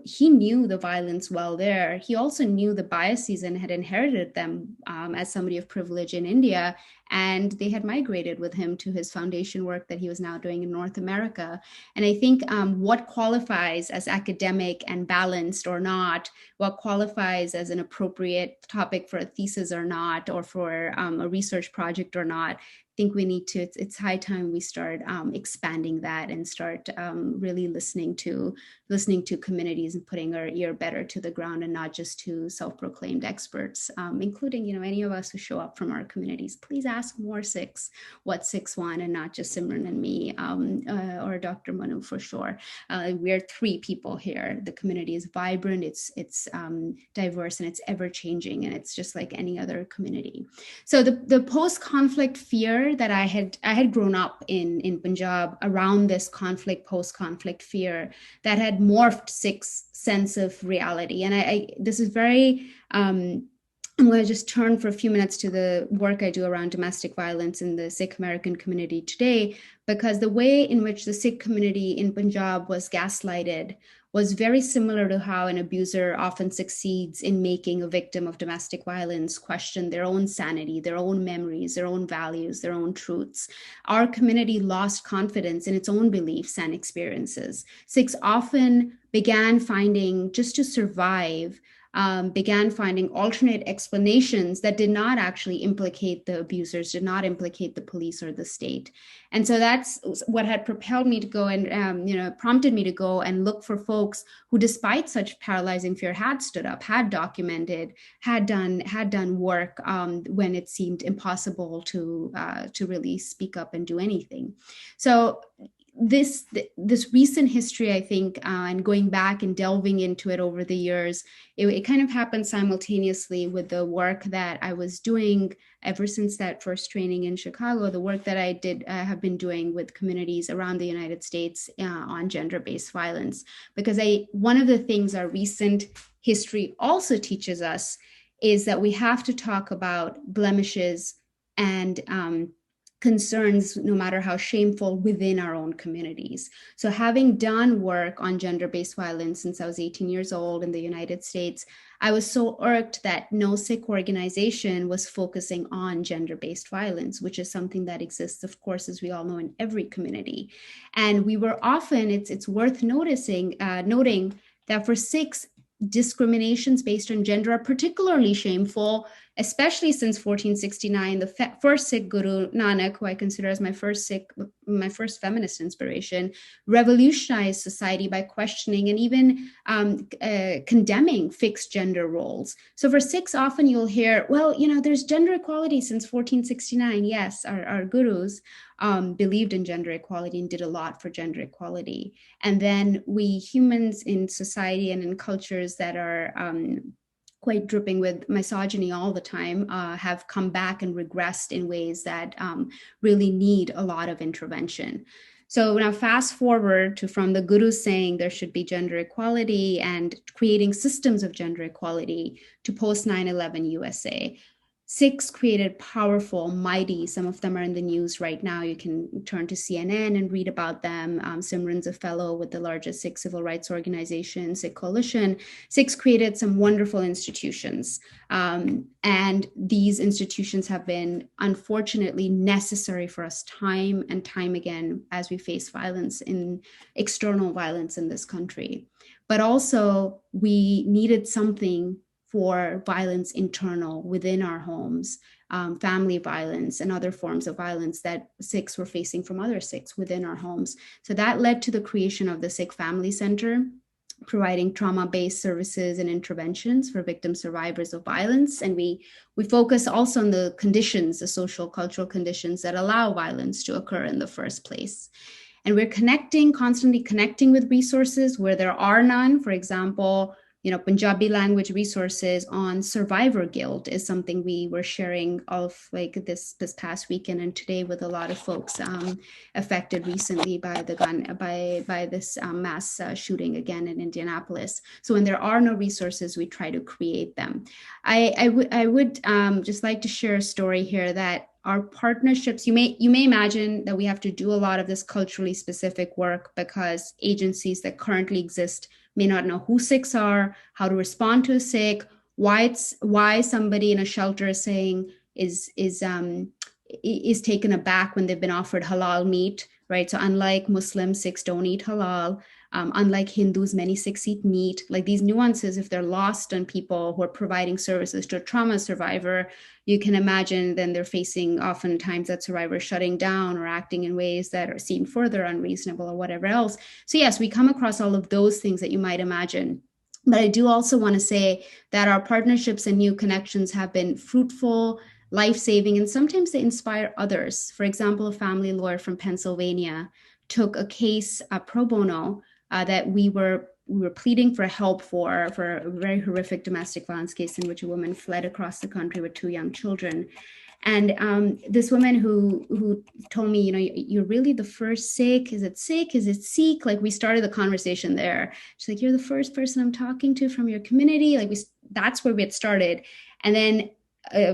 He knew the violence well there. He also knew the biases and had inherited them as somebody of privilege in India. And they had migrated with him to his foundation work that he was now doing in North America. And I think what qualifies as academic and balanced or not, what qualifies as an appropriate topic for a thesis or not, or for a research project or not, I think we need to, it's high time we start expanding that and start really listening to communities and putting our ear better to the ground and not just to self-proclaimed experts, including, any of us who show up from our communities. Please ask more Sikhs what Sikhs want and not just Simran and me or Dr. Manu for sure. We're three people here. The community is vibrant, it's diverse, and it's ever changing, and it's just like any other community. So the post-conflict fear that I had grown up in Punjab around this conflict, post-conflict fear that had morphed Sikh's sense of reality. And this is very, I'm going to just turn for a few minutes to the work I do around domestic violence in the Sikh American community today, because the way in which the Sikh community in Punjab was gaslighted was very similar to how an abuser often succeeds in making a victim of domestic violence question their own sanity, their own memories, their own values, their own truths. Our community lost confidence in its own beliefs and experiences. Sikhs often began finding, just to survive, began finding alternate explanations that did not actually implicate the abusers, did not implicate the police or the state. And so that's what had propelled me to go and, prompted me to go and look for folks who, despite such paralyzing fear, had stood up, had documented, had done work when it seemed impossible to really speak up and do anything. So this recent history, I think, and going back and delving into it over the years, it kind of happened simultaneously with the work that I was doing ever since that first training in Chicago, the work that I have been doing with communities around the United States on gender-based violence. Because one of the things our recent history also teaches us is that we have to talk about blemishes and concerns, no matter how shameful, within our own communities. So having done work on gender-based violence since I was 18 years old in the United States, I was so irked that no Sikh organization was focusing on gender-based violence, which is something that exists, of course, as we all know, in every community. And we were often, it's worth noting that for Sikhs, discriminations based on gender are particularly shameful, especially since 1469. The first Sikh Guru, Nanak, who I consider as my first feminist inspiration, revolutionized society by questioning and even condemning fixed gender roles. So for Sikhs, often you'll hear, well, there's gender equality since 1469. Yes, our gurus believed in gender equality and did a lot for gender equality. And then we humans in society and in cultures that are quite dripping with misogyny all the time have come back and regressed in ways that really need a lot of intervention. So now fast forward to from the gurus saying there should be gender equality and creating systems of gender equality to post 9/11 USA. Sikhs created powerful, mighty, some of them are in the news right now. You can turn to CNN and read about them. Simran's a fellow with the largest Sikh civil rights organization, Sikh Coalition. Sikhs created some wonderful institutions. And these institutions have been, unfortunately, necessary for us time and time again as we face violence, external violence in this country. But also, we needed something for violence internal within our homes, family violence and other forms of violence that Sikhs were facing from other Sikhs within our homes. So that led to the creation of the Sikh Family Center, providing trauma-based services and interventions for victim survivors of violence. And we focus also on the conditions, the social, cultural conditions that allow violence to occur in the first place. And we're constantly connecting with resources where there are none. For example, Punjabi language resources on survivor guilt is something we were sharing of like this past weekend and today with a lot of folks affected recently by this mass shooting again in Indianapolis. So when there are no resources, we try to create them. I would just like to share a story here that our partnerships, you may imagine that we have to do a lot of this culturally specific work because agencies that currently exist may not know who Sikhs are, how to respond to a Sikh, why somebody in a shelter is saying is taken aback when they've been offered halal meat, right? So unlike Muslims, Sikhs don't eat halal. Unlike Hindus, many Sikhs eat meat. Like these nuances, if they're lost on people who are providing services to a trauma survivor, you can imagine then they're facing oftentimes that survivor shutting down or acting in ways that seem further unreasonable or whatever else. So yes, we come across all of those things that you might imagine. But I do also want to say that our partnerships and new connections have been fruitful, life-saving, and sometimes they inspire others. For example, a family lawyer from Pennsylvania took a case pro bono that we were pleading for help for a very horrific domestic violence case in which a woman fled across the country with 2 young children. And this woman who told me, you're really the first Sikh. Is it Sikh? Is it Sikh? Like we started the conversation there. She's like, you're the first person I'm talking to from your community. Like that's where we had started. And then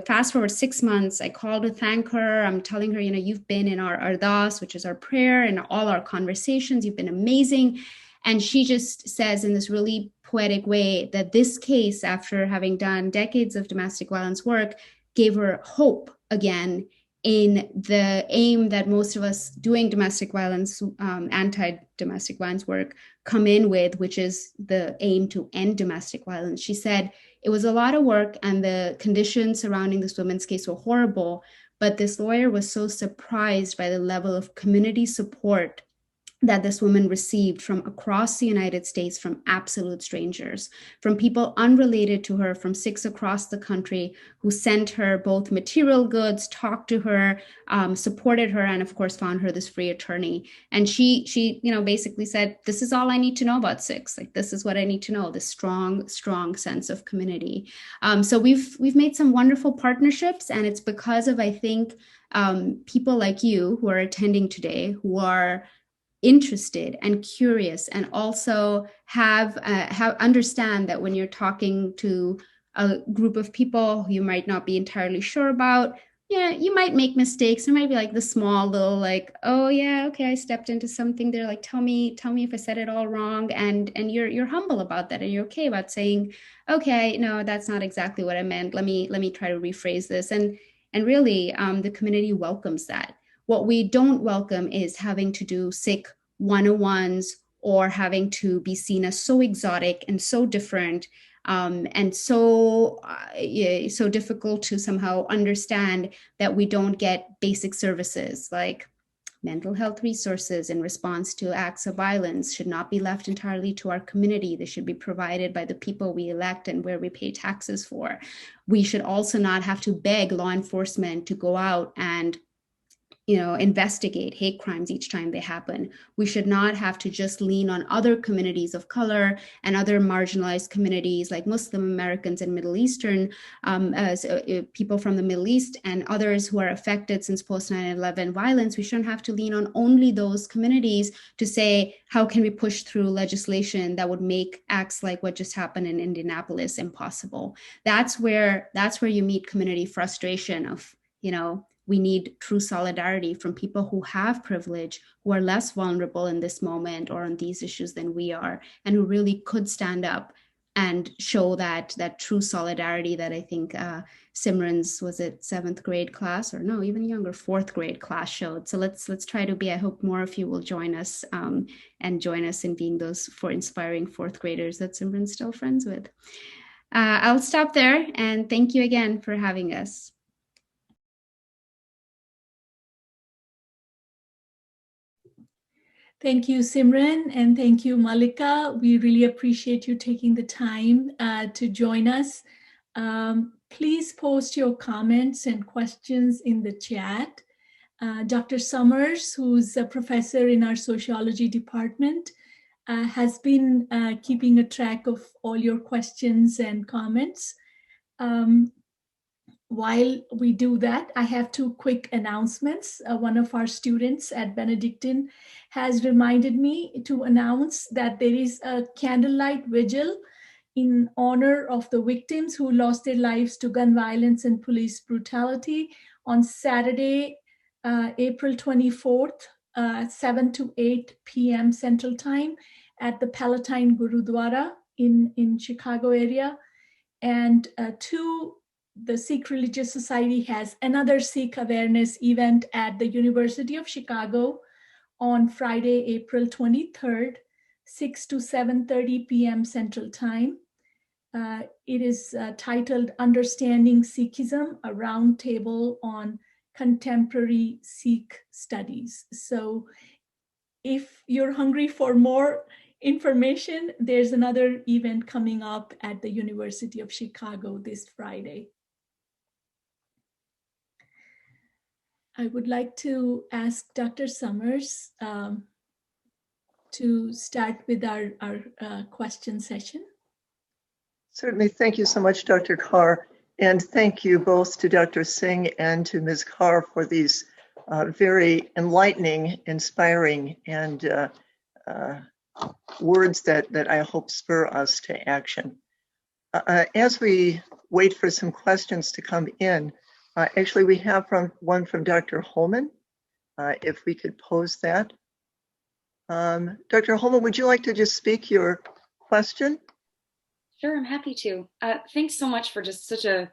fast forward 6 months, I called to thank her. I'm telling her, you've been in our ardas, which is our prayer, and all our conversations. You've been amazing. And she just says in this really poetic way that this case, after having done decades of domestic violence work, gave her hope again in the aim that most of us doing domestic violence, anti-domestic violence work come in with, which is the aim to end domestic violence. She said it was a lot of work and the conditions surrounding this woman's case were horrible, but this lawyer was so surprised by the level of community support that this woman received from across the United States, from absolute strangers, from people unrelated to her, from Sikhs across the country who sent her both material goods, talked to her, supported her, and of course found her this free attorney. And she basically said, this is all I need to know about Sikhs. Like, this is what I need to know, this strong sense of community. So we've made some wonderful partnerships, and it's because of, I think, people like you who are attending today, who are interested and curious, and also have understand that when you're talking to a group of people who you might not be entirely sure about, yeah, you might make mistakes. There might be like the small little like, oh yeah, okay, I stepped into something there. Like, tell me if I said it all wrong. And you're humble about that, and you're okay about saying, okay, no, that's not exactly what I meant. Let me try to rephrase this. And really, the community welcomes that. What we don't welcome is having to do Sikh 101s or having to be seen as so exotic and so different, and so difficult to somehow understand that we don't get basic services like mental health resources in response to acts of violence should not be left entirely to our community. They should be provided by the people we elect and where we pay taxes for. We should also not have to beg law enforcement to go out and investigate hate crimes each time they happen. We should not have to just lean on other communities of color and other marginalized communities like Muslim Americans and Middle Eastern, as people from the Middle East and others who are affected since post 9/11 violence. We shouldn't have to lean on only those communities to say, how can we push through legislation that would make acts like what just happened in Indianapolis impossible? That's where you meet community frustration of, we need true solidarity from people who have privilege, who are less vulnerable in this moment or on these issues than we are, and who really could stand up and show that true solidarity that I think Simran's, was it 7th grade class, or no, even younger, 4th grade class showed. So let's try to be, I hope more of you will join us and join us in being those for inspiring 4th graders that Simran's still friends with. I'll stop there, and thank you again for having us. Thank you, Simran, and thank you, Malika. We really appreciate you taking the time to join us. Please post your comments and questions in the chat. Dr. Summers, who's a professor in our sociology department, has been keeping a track of all your questions and comments. While we do that, I have 2 quick announcements. One of our students at Benedictine has reminded me to announce that there is a candlelight vigil in honor of the victims who lost their lives to gun violence and police brutality on Saturday, April 24th, 7 to 8 p.m. Central Time at the Palatine Gurudwara in Chicago area. And 2, the Sikh Religious Society has another Sikh awareness event at the University of Chicago on Friday, April 23rd, 6 to 7:30 p.m. Central Time. It is titled Understanding Sikhism, a Roundtable on Contemporary Sikh Studies. So if you're hungry for more information, there's another event coming up at the University of Chicago this Friday. I would like to ask Dr. Summers to start with our question session. Certainly. Thank you so much, Dr. Carr. And thank you both to Dr. Singh and to Ms. Carr for these very enlightening, inspiring, and words that I hope spur us to action. As we wait for some questions to come in, actually, we have one from Dr. Holman, if we could pose that. Dr. Holman, would you like to just speak your question? Sure, I'm happy to. Thanks so much for just such a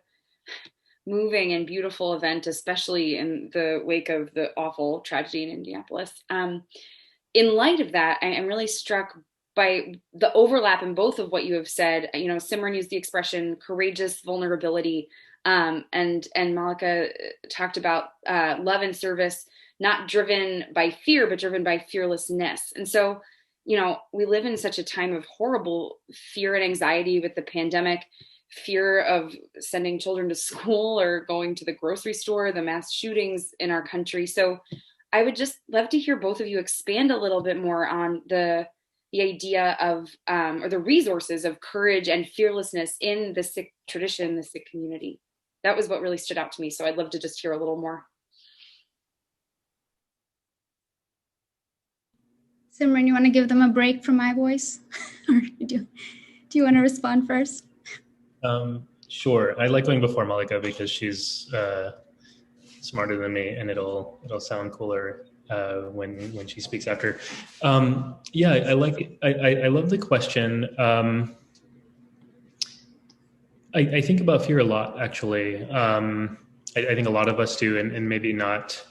moving and beautiful event, especially in the wake of the awful tragedy in Indianapolis. In light of that, I'm really struck by the overlap in both of what you have said. Simran used the expression courageous vulnerability, and Malika talked about love and service, not driven by fear, but driven by fearlessness. And so, we live in such a time of horrible fear and anxiety with the pandemic, fear of sending children to school or going to the grocery store, the mass shootings in our country. So I would just love to hear both of you expand a little bit more on the idea of, or the resources of courage and fearlessness in the Sikh tradition, the Sikh community. That was what really stood out to me. So I'd love to just hear a little more. Simran, you want to give them a break from my voice? Or do you want to respond first? Sure. I like going before Malika because she's smarter than me, and it'll sound cooler when she speaks after. Yeah, I love the question. I think about fear a lot, actually. I think a lot of us do, and maybe not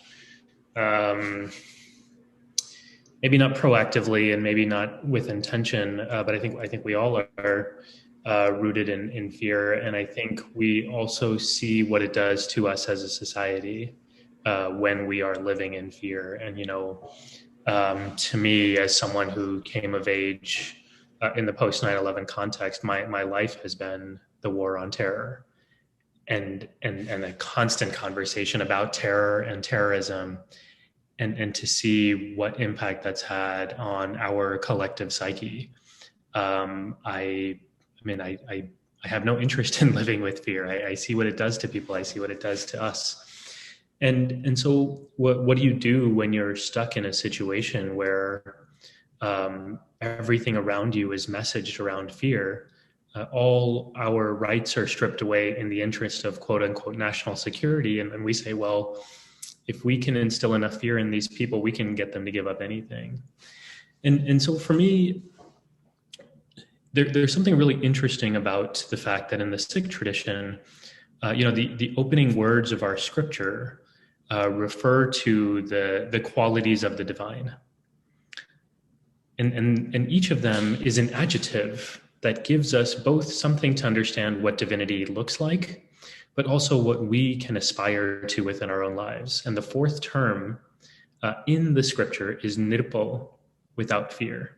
proactively, and maybe not with intention. But I think we all are rooted in fear, and I think we also see what it does to us as a society when we are living in fear. And to me, as someone who came of age in the post 9/11 context, my life has been the war on terror, and a constant conversation about terror and terrorism, and to see what impact that's had on our collective psyche. I have no interest in living with fear. I see what it does to people. I see what it does to us. And so what do you do when you're stuck in a situation where everything around you is messaged around fear? All our rights are stripped away in the interest of quote unquote national security. And we say, well, if we can instill enough fear in these people, we can get them to give up anything. And so for me, there's something really interesting about the fact that in the Sikh tradition, the opening words of our scripture refer to the qualities of the divine. And each of them is an adjective that gives us both something to understand what divinity looks like, but also what we can aspire to within our own lives. And the fourth term in the scripture is nirpo, without fear.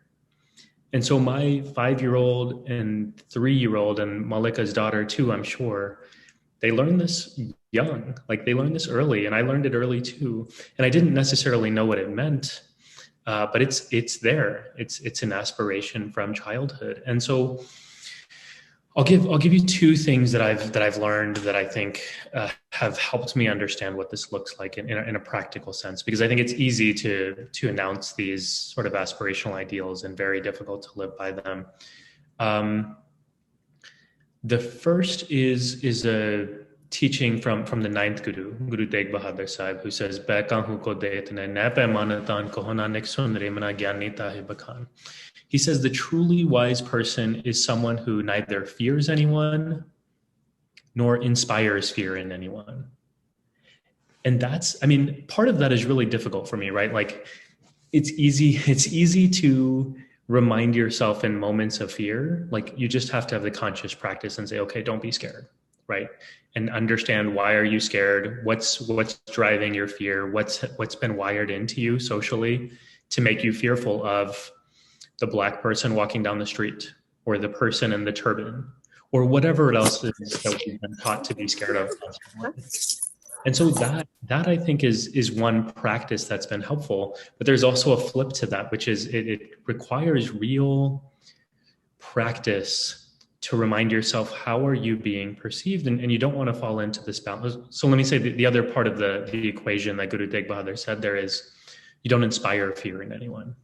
And so my 5-year-old and 3-year-old, and Malika's daughter too, I'm sure, they learn this young, like they learned this early, and I learned it early too. And I didn't necessarily know what it meant, but it's there. It's an aspiration from childhood. And so I'll give you two things that I've learned that I think have helped me understand what this looks like in a practical sense, because I think it's easy to announce these sort of aspirational ideals and very difficult to live by them. The first is a teaching from the ninth Guru, Guru Tegh Bahadur Sahib, who says, he says the truly wise person is someone who neither fears anyone nor inspires fear in anyone. And part of that is really difficult for me, right? Like it's easy to remind yourself in moments of fear. Like you just have to have the conscious practice and say, okay, don't be scared, right? And understand, why are you scared? What's driving your fear? What's been wired into you socially to make you fearful of the Black person walking down the street, or the person in the turban, or whatever else is that we've been taught to be scared of. And so that I think is one practice that's been helpful. But there's also a flip to that, which is it requires real practice to remind yourself, how are you being perceived? And you don't want to fall into this balance. So let me say the other part of the equation that Guru Tegh Bahadur said there is, you don't inspire fear in anyone.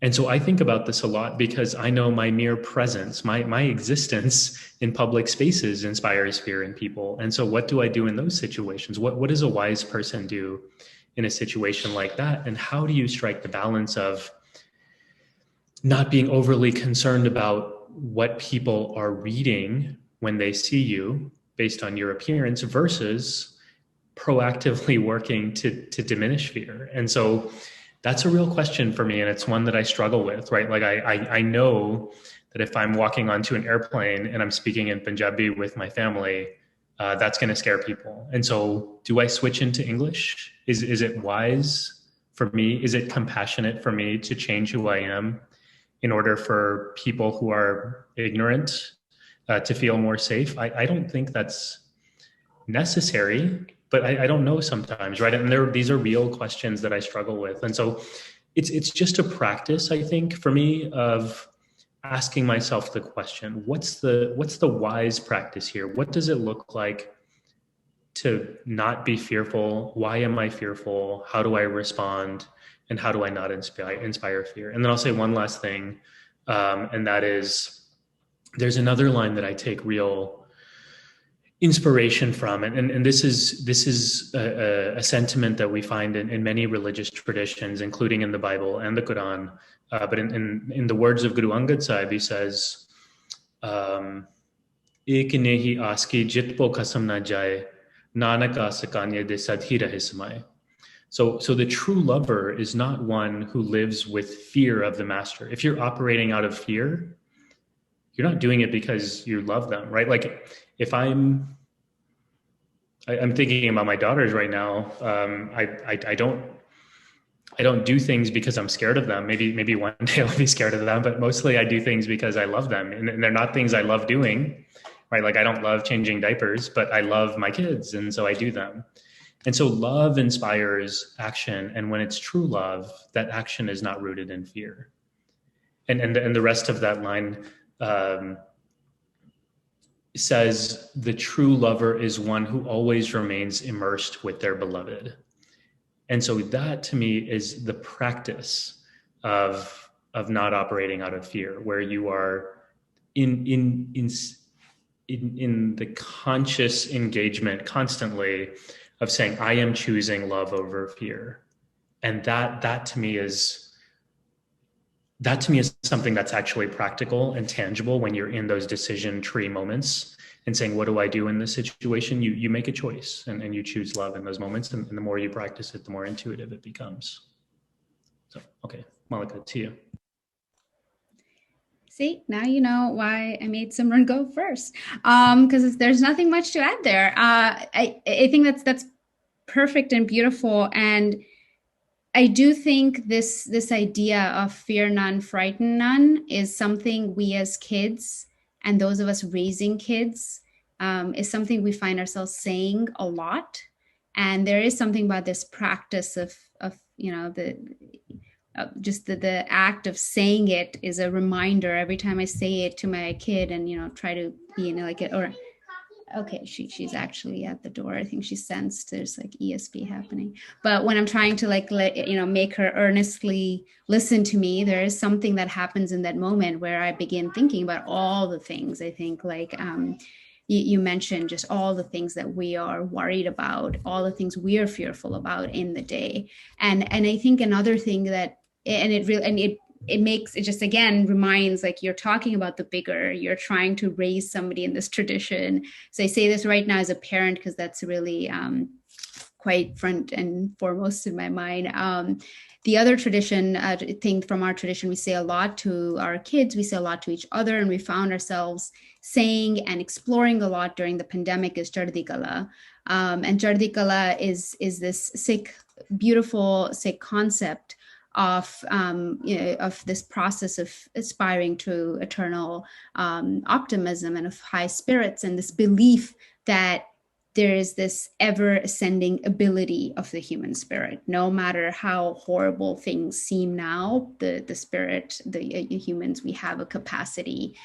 And so I think about this a lot, because I know my mere presence, my existence in public spaces inspires fear in people. And so what do I do in those situations? What does a wise person do in a situation like that? And how do you strike the balance of not being overly concerned about what people are reading when they see you based on your appearance, versus proactively working to diminish fear? And so that's a real question for me, and it's one that I struggle with, right? Like I know that if I'm walking onto an airplane and I'm speaking in Punjabi with my family, that's going to scare people. And so do I switch into English? Is it wise for me? Is it compassionate for me to change who I am in order for people who are ignorant to feel more safe? I don't think that's necessary, but I don't know sometimes, right? And these are real questions that I struggle with. And so it's just a practice, I think, for me, of asking myself the question, what's the wise practice here? What does it look like to not be fearful? Why am I fearful? How do I respond? And how do I not inspire fear? And then I'll say one last thing, and that is, there's another line that I take real inspiration from, and this is a sentiment that we find in many religious traditions, including in the Bible and the Quran. But in the words of Guru Angad Sahib, he says, "Ek nehi aski jit po kasam na jaye, nanak asakanye de sadhi rahe samaye." So the true lover is not one who lives with fear of the master. If you're operating out of fear, you're not doing it because you love them, right? Like if I'm thinking about my daughters right now. I don't do things because I'm scared of them. Maybe one day I'll be scared of them, but mostly I do things because I love them, and they're not things I love doing, right? Like I don't love changing diapers, but I love my kids, and so I do them. And so love inspires action, and when it's true love, that action is not rooted in fear. And the rest of that line says the true lover is one who always remains immersed with their beloved. And so that to me is the practice of not operating out of fear, where you are in the conscious engagement constantly of saying, I am choosing love over fear. And that to me is something that's actually practical and tangible when you're in those decision tree moments and saying, what do I do in this situation? You make a choice and you choose love in those moments. And the more you practice it, the more intuitive it becomes. So, okay, Malika, to you. See, now you know why I made Simran go first, because there's nothing much to add there. I think that's perfect and beautiful. And I do think this idea of fear none, frighten none is something we as kids and those of us raising kids is something we find ourselves saying a lot. And there is something about this practice of the act of saying it is a reminder every time I say it to my kid and, try to be like it or. Okay, she's actually at the door. I think she sensed there's like ESP happening. But when I'm trying to make her earnestly listen to me, there is something that happens in that moment where I begin thinking about all the things. I think you mentioned just all the things that we are worried about, all the things we are fearful about in the day. And I think another thing that, it just again reminds, like, you're talking about the bigger, you're trying to raise somebody in this tradition. So I say this right now as a parent because that's really quite front and foremost in my mind. The other tradition thing from our tradition, we say a lot to our kids, we say a lot to each other, and we found ourselves saying and exploring a lot during the pandemic is Chardi Kala. And Chardi Kala is this beautiful Sikh concept of this process of aspiring to eternal optimism and of high spirits, and this belief that there is this ever ascending ability of the human spirit. No matter how horrible things seem now, the spirit, the humans, we have that capacity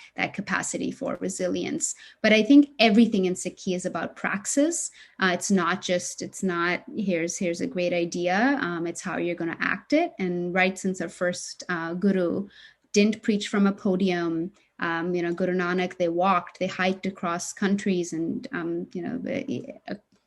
for resilience. But I think everything in Sikhi is about praxis. It's not here's a great idea. It's how you're going to act it. And right since our first guru didn't preach from a podium, Guru Nanak, they hiked across countries and,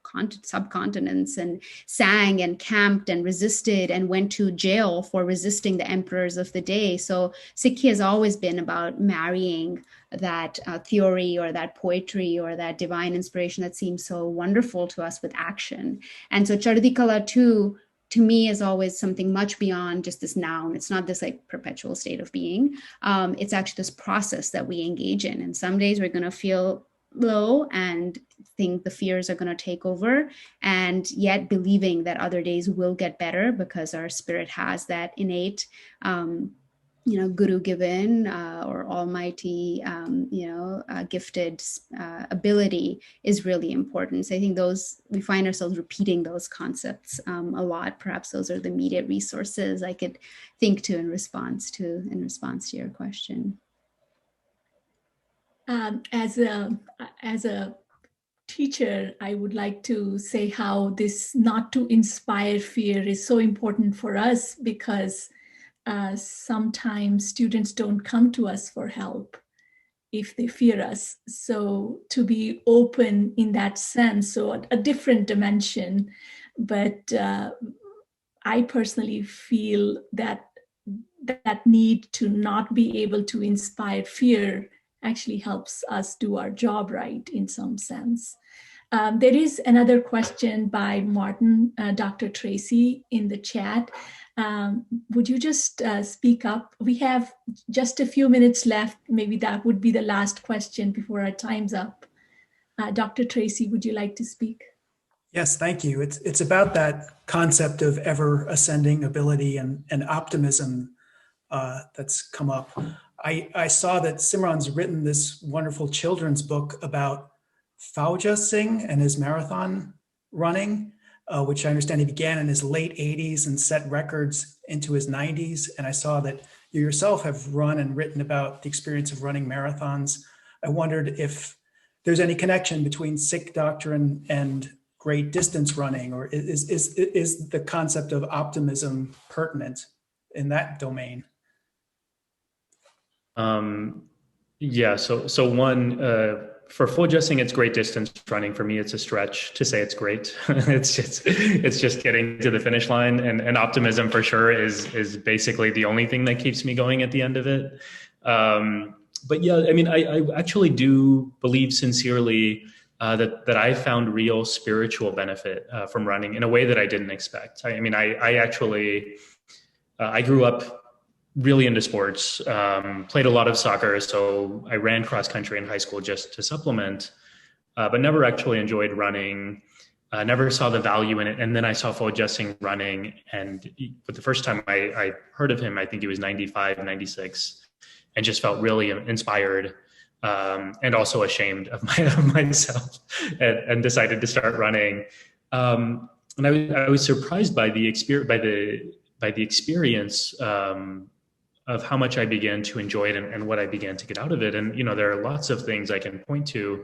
subcontinents, and sang and camped and resisted and went to jail for resisting the emperors of the day. So Sikhi has always been about marrying that theory or that poetry or that divine inspiration that seems so wonderful to us with action. And so Chardi Kala too, to me, is always something much beyond just this noun. It's not this like perpetual state of being. It's actually this process that we engage in. And some days we're going to feel low and think the fears are going to take over, and yet believing that other days will get better because our spirit has that innate guru given or almighty gifted ability is really important. So I think we find ourselves repeating those concepts a lot. Perhaps those are the immediate resources I could think to in response to your question. As a teacher, I would like to say how this not to inspire fear is so important for us, because sometimes students don't come to us for help. if they fear us. So to be open in that sense, so a different dimension. But I personally feel that need to not be able to inspire fear actually helps us do our job right in some sense. There is another question by Martin, Dr. Tracy, in the chat. Would you just speak up? We have just a few minutes left. Maybe that would be the last question before our time's up. Dr. Tracy, would you like to speak? Yes, thank you. It's about that concept of ever ascending ability and optimism that's come up. I saw that Simran's written this wonderful children's book about Fauja Singh and his marathon running, which I understand he began in his late 80s and set records into his 90s. And I saw that you yourself have run and written about the experience of running marathons. I wondered if there's any connection between Sikh doctrine and great distance running, or is the concept of optimism pertinent in that domain? Yeah, so one, for Fauja Singh, it's great distance running. For me, it's a stretch to say it's great. it's just getting to the finish line, and optimism for sure is basically the only thing that keeps me going at the end of it. But yeah, I mean, I actually do believe sincerely that I found real spiritual benefit from running in a way that I didn't expect. I mean, I actually grew up really into sports, played a lot of soccer. So I ran cross country in high school just to supplement, but never actually enjoyed running, never saw the value in it. And then I saw Fauja Singh running. And for the first time I heard of him, I think he was 95, 96, and just felt really inspired and also ashamed of myself and decided to start running. And I was surprised by the experience of how much I began to enjoy it and what I began to get out of it. And, you know, there are lots of things I can point to.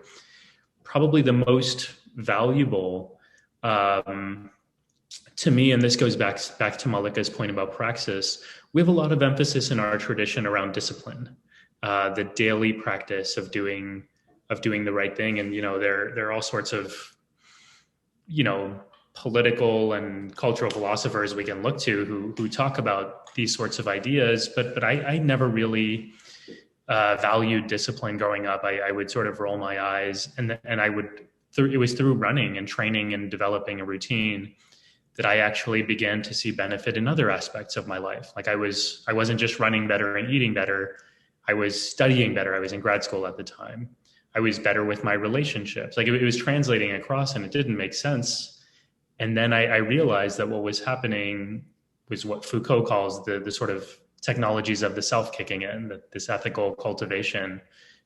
Probably the most valuable to me, and this goes back to Malika's point about praxis, we have a lot of emphasis in our tradition around discipline, the daily practice of doing the right thing. And, you know, there are all sorts of, you know, political and cultural philosophers we can look to who talk about these sorts of ideas, but I never really valued discipline growing up. I would sort of roll my eyes, and it was through running and training and developing a routine that I actually began to see benefit in other aspects of my life. Like I wasn't just running better and eating better, I was studying better. I was in grad school at the time. I was better with my relationships. Like it was translating across, and it didn't make sense. And then I realized that what was happening was what Foucault calls the sort of technologies of the self kicking in, this ethical cultivation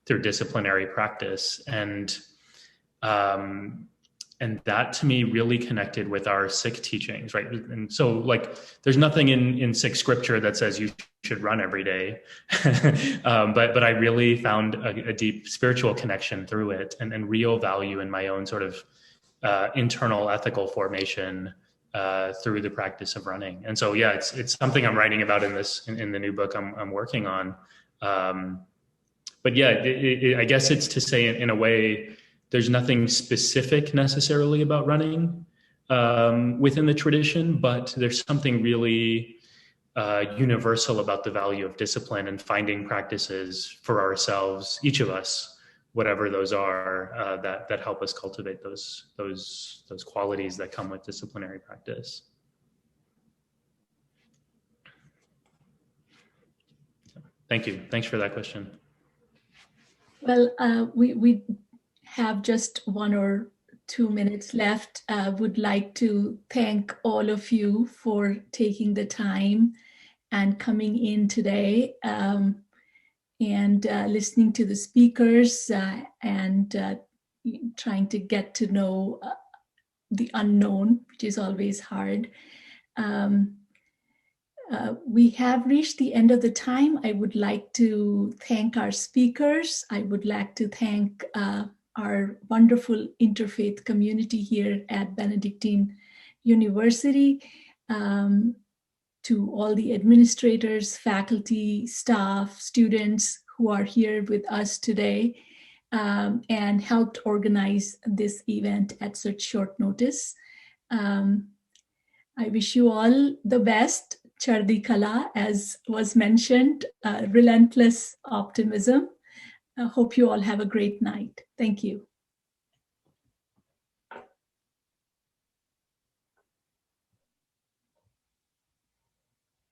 through disciplinary practice. And that to me really connected with our Sikh teachings, right? And so like, there's nothing in Sikh scripture that says you should run every day. But I really found a deep spiritual connection through it and real value in my own sort of internal ethical formation through the practice of running. And so, yeah, it's something I'm writing about in the new book I'm working on. But yeah, I guess it's to say in a way, there's nothing specific necessarily about running within the tradition, but there's something really universal about the value of discipline and finding practices for ourselves, each of us, whatever those are, that help us cultivate those qualities that come with disciplinary practice. Thank you. Thanks for that question. Well, we have just 1 or 2 minutes left. Would like to thank all of you for taking the time and coming in today. And listening to the speakers and trying to get to know the unknown, which is always hard. We have reached the end of the time. I would like to thank our speakers. I would like to thank our wonderful interfaith community here at Benedictine University, to all the administrators, faculty, staff, students who are here with us today and helped organize this event at such short notice. I wish you all the best. Chardi Kala, as was mentioned, relentless optimism. I hope you all have a great night. Thank you.